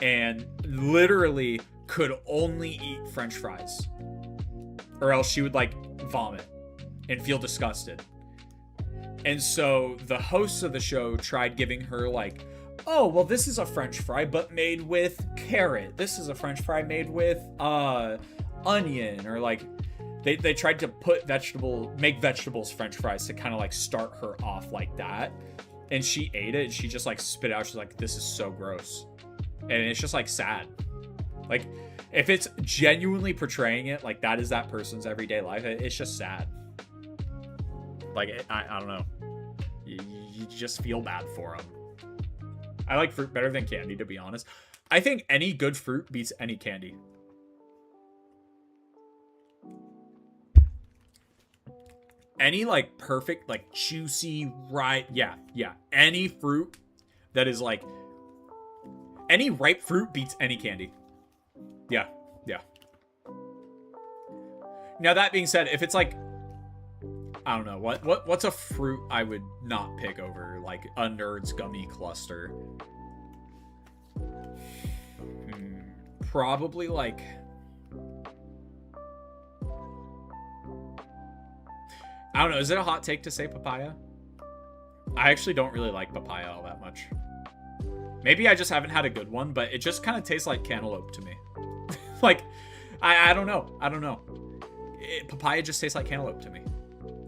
Speaker 1: and literally could only eat French fries, or else she would like vomit and feel disgusted. And so the hosts of the show tried giving her like, oh, well, this is a French fry, but made with carrot. This is a French fry made with onion, or like they tried to make vegetables French fries to kind of like start her off like that. And she ate it and she just like spit out. She's like, this is so gross. And it's just like sad. Like if it's genuinely portraying it, like that is that person's everyday life, it's just sad. Like, I don't know. You just feel bad for them. I like fruit better than candy, to be honest. I think any good fruit beats any candy. Any, like, perfect, like, juicy, right? Yeah. Any fruit that is, like... Any ripe fruit beats any candy. Yeah. Now, that being said, if it's, like... I don't know. What's a fruit I would not pick over, like, a Nerd's Gummy Cluster? Probably, like... I don't know. Is it a hot take to say papaya? I actually don't really like papaya all that much. Maybe I just haven't had a good one, but it just kind of tastes like cantaloupe to me. Like, I don't know. Papaya just tastes like cantaloupe to me.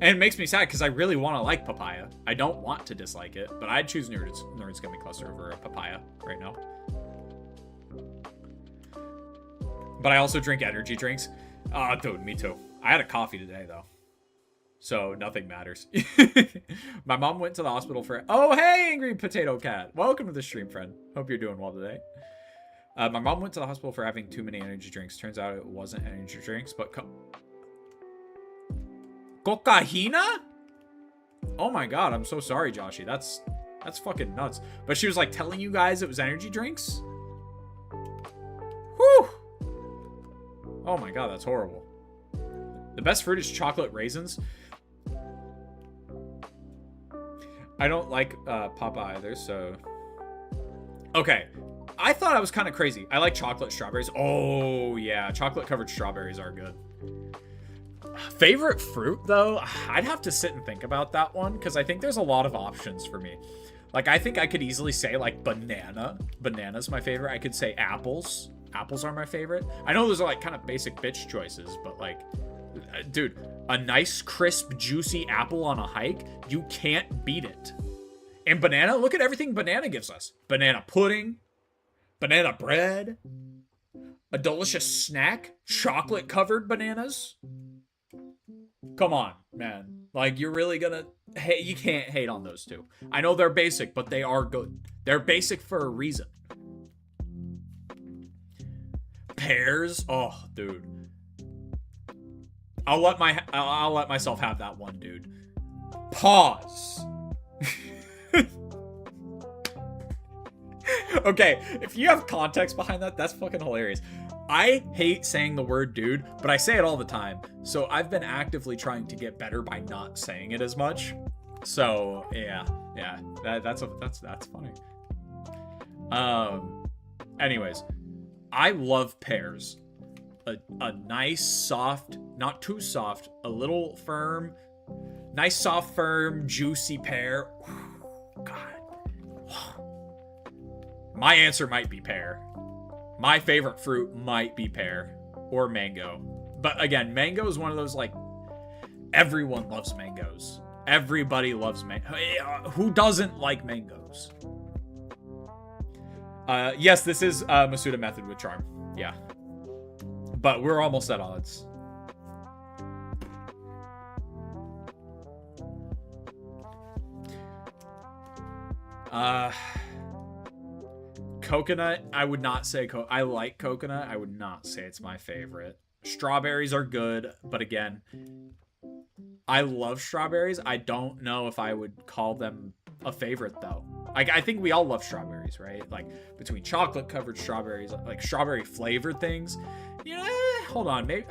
Speaker 1: And it makes me sad because I really want to like papaya. I don't want to dislike it, but I'd choose Nerd's Gummy Cluster over a papaya right now. But I also drink energy drinks. Dude, me too. I had a coffee today, though. So nothing matters. My mom went to the hospital for... Oh, hey, Angry Potato Cat. Welcome to the stream, friend. Hope you're doing well today. My mom went to the hospital for having too many energy drinks. Turns out it wasn't energy drinks, but... Cocaína? Oh my god, I'm so sorry, Joshy. That's fucking nuts. But she was like telling you guys it was energy drinks? Whew! Oh my god, that's horrible. The best fruit is chocolate raisins. I don't like Papa either, so... Okay. I thought I was kind of crazy. I like chocolate strawberries. Oh, yeah. Chocolate-covered strawberries are good. Favorite fruit, though? I'd have to sit and think about that one, because I think there's a lot of options for me. Like, I think I could easily say, like, banana. Banana's my favorite. I could say apples. Apples are my favorite. I know those are, like, kind of basic bitch choices, but, like... Dude, a nice, crisp, juicy apple on a hike, you can't beat it. And banana, look at everything banana gives us. Banana pudding, banana bread, a delicious snack, chocolate-covered bananas. Come on, man. Like, you're really gonna... Hey, you can't hate on those two. I know they're basic, but they are good. They're basic for a reason. Pears? Oh, dude. I'll let myself have that one, dude. Pause. Okay, if you have context behind that, that's fucking hilarious. I hate saying the word dude, but I say it all the time. So I've been actively trying to get better by not saying it as much. So yeah, that's funny. Anyways, I love pears. A nice, soft, not too soft, a little firm, nice, soft, firm, juicy pear. God. My answer might be pear. My favorite fruit might be pear or mango. But again, mango is one of those, like, everyone loves mangoes. Everybody loves mango. Who doesn't like mangoes? Yes, this is Masuda method with charm. Yeah. But we're almost at odds. Coconut, I would not say I like coconut. I would not say it's my favorite. Strawberries are good, but again, I love strawberries. I don't know if I would call them a favorite though. I think we all love strawberries, right? Like between chocolate covered strawberries, like strawberry flavored things. You know, hold on, maybe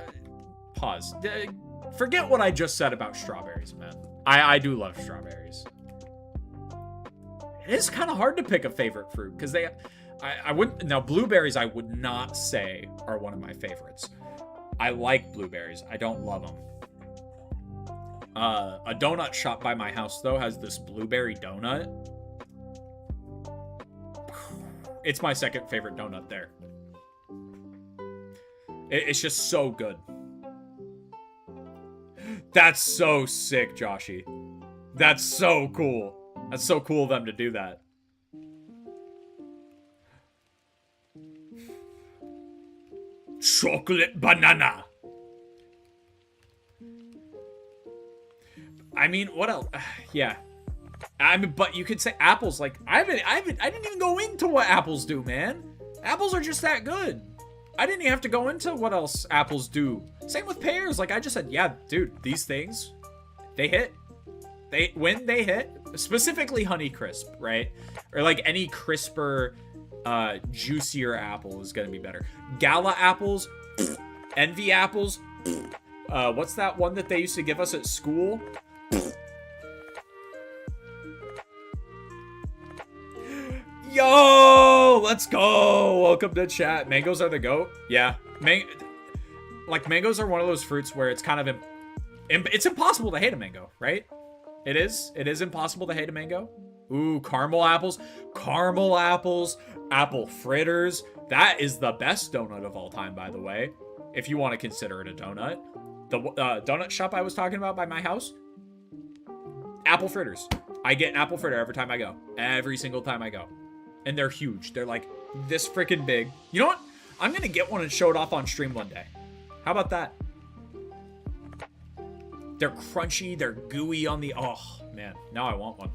Speaker 1: pause. Forget what I just said about strawberries, man. I do love strawberries. It is kind of hard to pick a favorite fruit because I wouldn't. Now blueberries I would not say are one of my favorites. I like blueberries. I don't love them. A donut shop by my house though has this blueberry donut. It's my second favorite donut there. It's just so good. That's so sick, Joshy. That's so cool. That's so cool of them to do that. Chocolate banana. I mean, what else? Yeah. I mean, but you could say apples. Like, I didn't even go into what apples do, man. Apples are just that good. I didn't even have to go into what else apples do. Same with pears. Like I just said, yeah, dude, these things, they hit. When they hit, specifically Honeycrisp, right? Or like any crisper, juicier apple is gonna be better. Gala apples, Envy apples. What's that one that they used to give us at school? Yo, let's go. Welcome to chat. Mangoes are the GOAT. Yeah. Like mangoes are one of those fruits where it's kind of it's impossible to hate a mango, right? It is impossible to hate a mango. Ooh, caramel apples, apple fritters. That is the best donut of all time, by the way. If you want to consider it a donut. The donut shop I was talking about by my house, apple fritters. I get an apple fritter every time I go. Every single time I go. And they're huge. They're like this freaking big. You know what? I'm going to get one and show it off on stream one day. How about that? They're crunchy. They're gooey on the... Oh, man. Now I want one.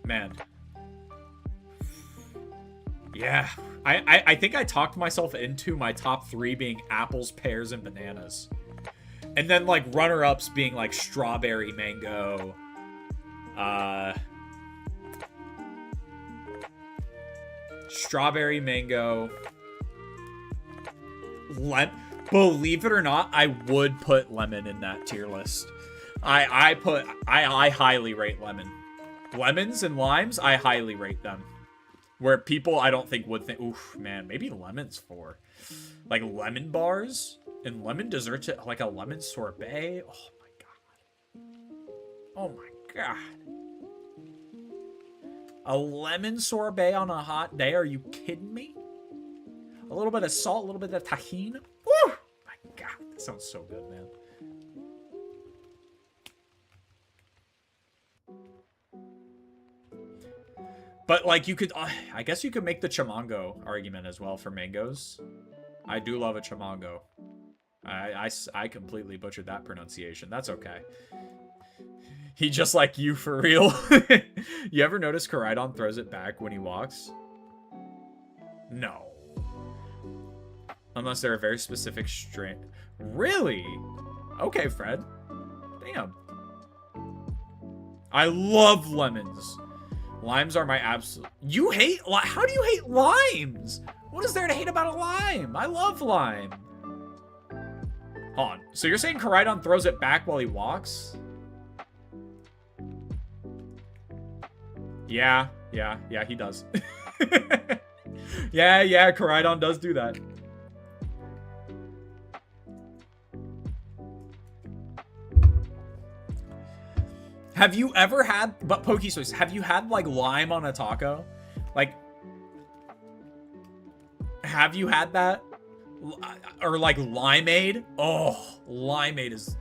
Speaker 1: Man. Yeah. I think I talked myself into my top 3 being apples, pears, and bananas. And then, like, runner-ups being, like, strawberry, mango... strawberry, mango, believe it or not, I would put lemon in that tier list. I highly rate lemon. Lemons and limes, I highly rate them. Where people I don't think would think, oof, man, maybe lemon's 4. Like lemon bars and lemon desserts, like a lemon sorbet. Oh my god. Oh my god. A lemon sorbet on a hot day? Are you kidding me? A little bit of salt, a little bit of tahini. Woo! My god, that sounds so good, man. But, like, you could... I guess you could make the chamango argument as well for mangoes. I do love a chamango. I completely butchered that pronunciation. That's okay. He just like you for real. You ever notice Koraidon throws it back when he walks? No. Unless they're a very specific strain. Really? Okay, Fred. Damn. I love lemons. Limes are my absolute... You hate... How do you hate limes? What is there to hate about a lime? I love lime. Hold on. So you're saying Koraidon throws it back while he walks? Yeah, he does. yeah, Koraidon does do that. Have you ever had, but Pokesoys, have you had like lime on a taco? Like, have you had that? Or like limeade? Oh, limeade is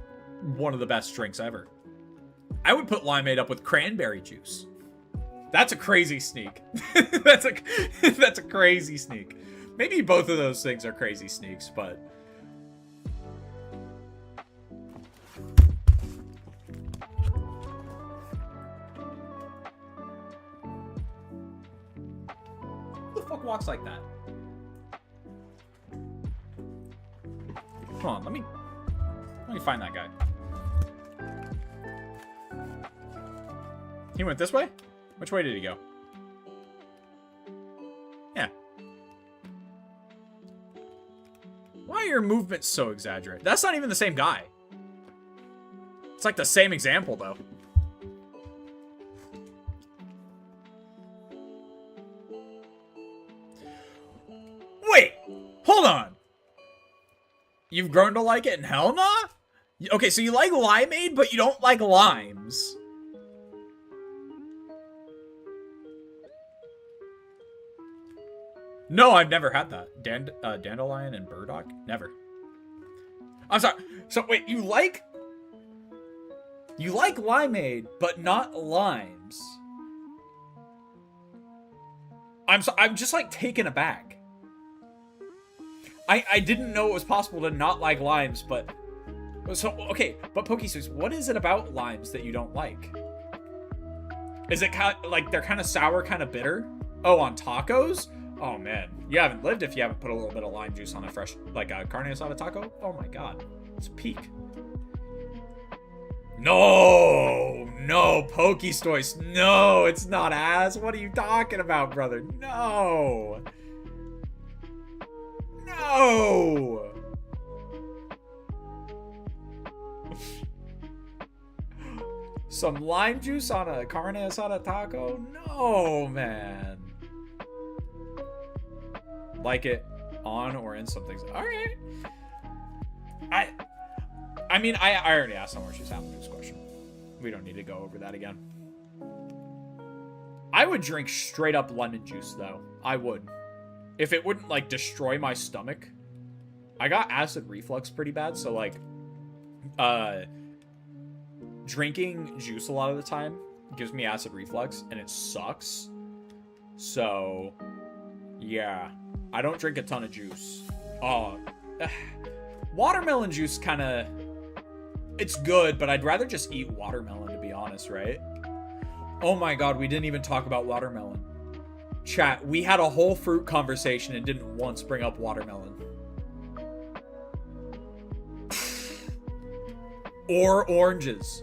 Speaker 1: one of the best drinks ever. I would put limeade up with cranberry juice. That's a crazy sneak. That's a crazy sneak. Maybe both of those things are crazy sneaks, but... Who the fuck walks like that? Hold on, let me find that guy. He went this way? Which way did he go? Yeah. Why are your movements so exaggerated? That's not even the same guy. It's like the same example, though. Wait! Hold on! You've grown to like it in hell nah? Okay, so you like limeade, but you don't like limes. No, I've never had that. Dandelion and burdock? Never. I'm sorry. So, wait, you like limeade, but not limes. I'm just, like, taken aback. I didn't know it was possible to not like limes, but... So, okay, but Pokesauce, what is it about limes that you don't like? Is it kind of, like, they're kind of sour, kind of bitter? Oh, on tacos? Oh, man. You haven't lived if you haven't put a little bit of lime juice on a fresh, like, a carne asada taco. Oh, my God. It's peak. No, Pokesauce. No, it's not ass. What are you talking about, brother? No. No. Some lime juice on a carne asada taco? No, man. Like it on or in some things. All right. I mean, I already asked Orange Juice Applejuice question. We don't need to go over that again. I would drink straight up lemon juice, though. I would. If it wouldn't, like, destroy my stomach. I got acid reflux pretty bad, so, like, drinking juice a lot of the time gives me acid reflux, and it sucks. So, yeah. I don't drink a ton of juice. Watermelon juice kind of... It's good, but I'd rather just eat watermelon, to be honest, right? Oh my god, we didn't even talk about watermelon. Chat, we had a whole fruit conversation and didn't once bring up watermelon. Or oranges.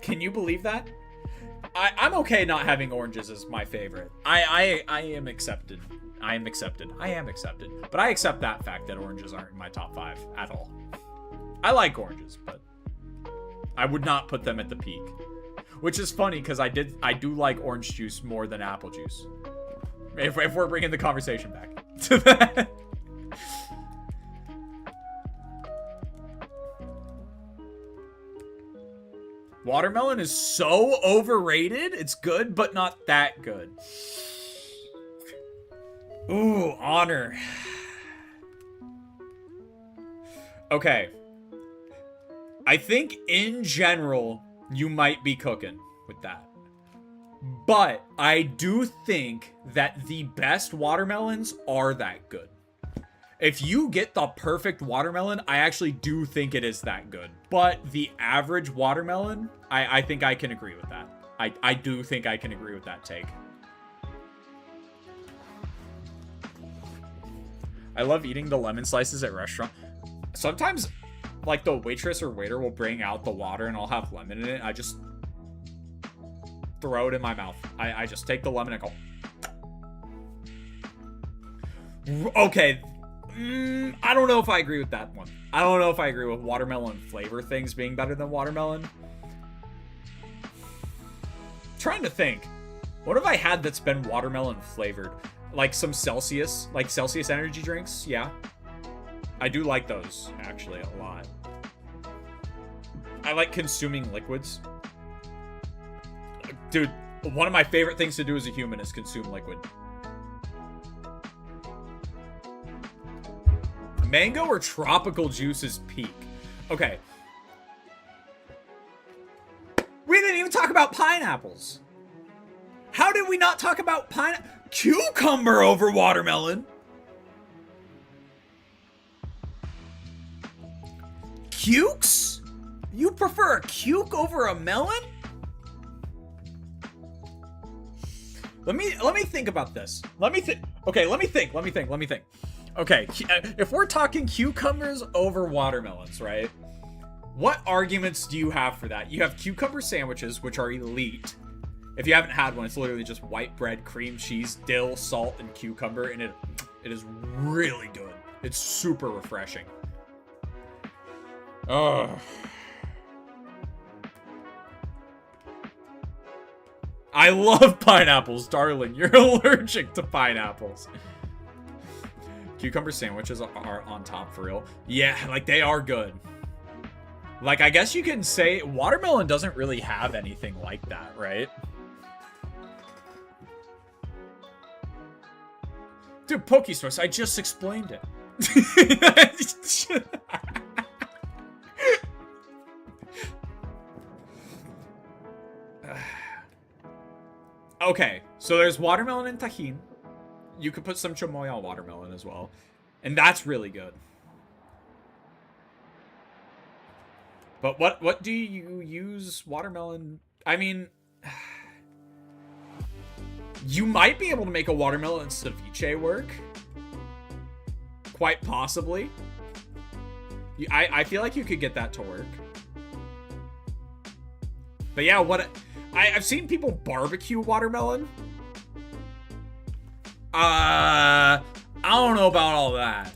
Speaker 1: Can you believe that? I'm okay not having oranges as my favorite. I am accepted. I am accepted. But I accept that fact that oranges aren't in my top 5 at all. I like oranges, but I would not put them at the peak. Which is funny because I do like orange juice more than apple juice. If we're bringing the conversation back to that. Watermelon is so overrated. It's good, but not that good. Ooh, honor. Okay. I think in general, you might be cooking with that. But I do think that the best watermelons are that good. If you get the perfect watermelon, I actually do think it is that good. But the average watermelon, I think I can agree with that. I do think I can agree with that take. I love eating the lemon slices at restaurants. Sometimes, like, the waitress or waiter will bring out the water and I'll have lemon in it. I just throw it in my mouth. I just take the lemon and go. Okay. I don't know if I agree with that one. I don't know if I agree with watermelon flavor things being better than watermelon. Trying to think. What have I had that's been watermelon flavored? Like some Celsius, like Celsius energy drinks. Yeah. I do like those, actually, a lot. I like consuming liquids. Dude, one of my favorite things to do as a human is consume liquid. Mango or tropical juice is peak. Okay. We didn't even talk about pineapples. How did we not talk about cucumber over watermelon? Cukes? You prefer a cuke over a melon? Let me think about this. Okay, let me think. Okay, if we're talking cucumbers over watermelons, right? What arguments do you have for that? You have cucumber sandwiches, which are elite. If you haven't had one, it's literally just white bread, cream cheese, dill, salt, and cucumber, and it is really good. It's super refreshing. Ugh. I love pineapples, darling. You're allergic to pineapples. Cucumber sandwiches are on top for real. Yeah, like they are good. Like, I guess you can say watermelon doesn't really have anything like that, right? Dude, Pokesource, I just explained it. Okay, so there's watermelon and tahini. You could put some chamoy on watermelon as well. And that's really good. But what do you use watermelon? I mean, you might be able to make a watermelon ceviche work. Quite possibly. I feel like you could get that to work. But yeah, I've seen people barbecue watermelon. I don't know about all that.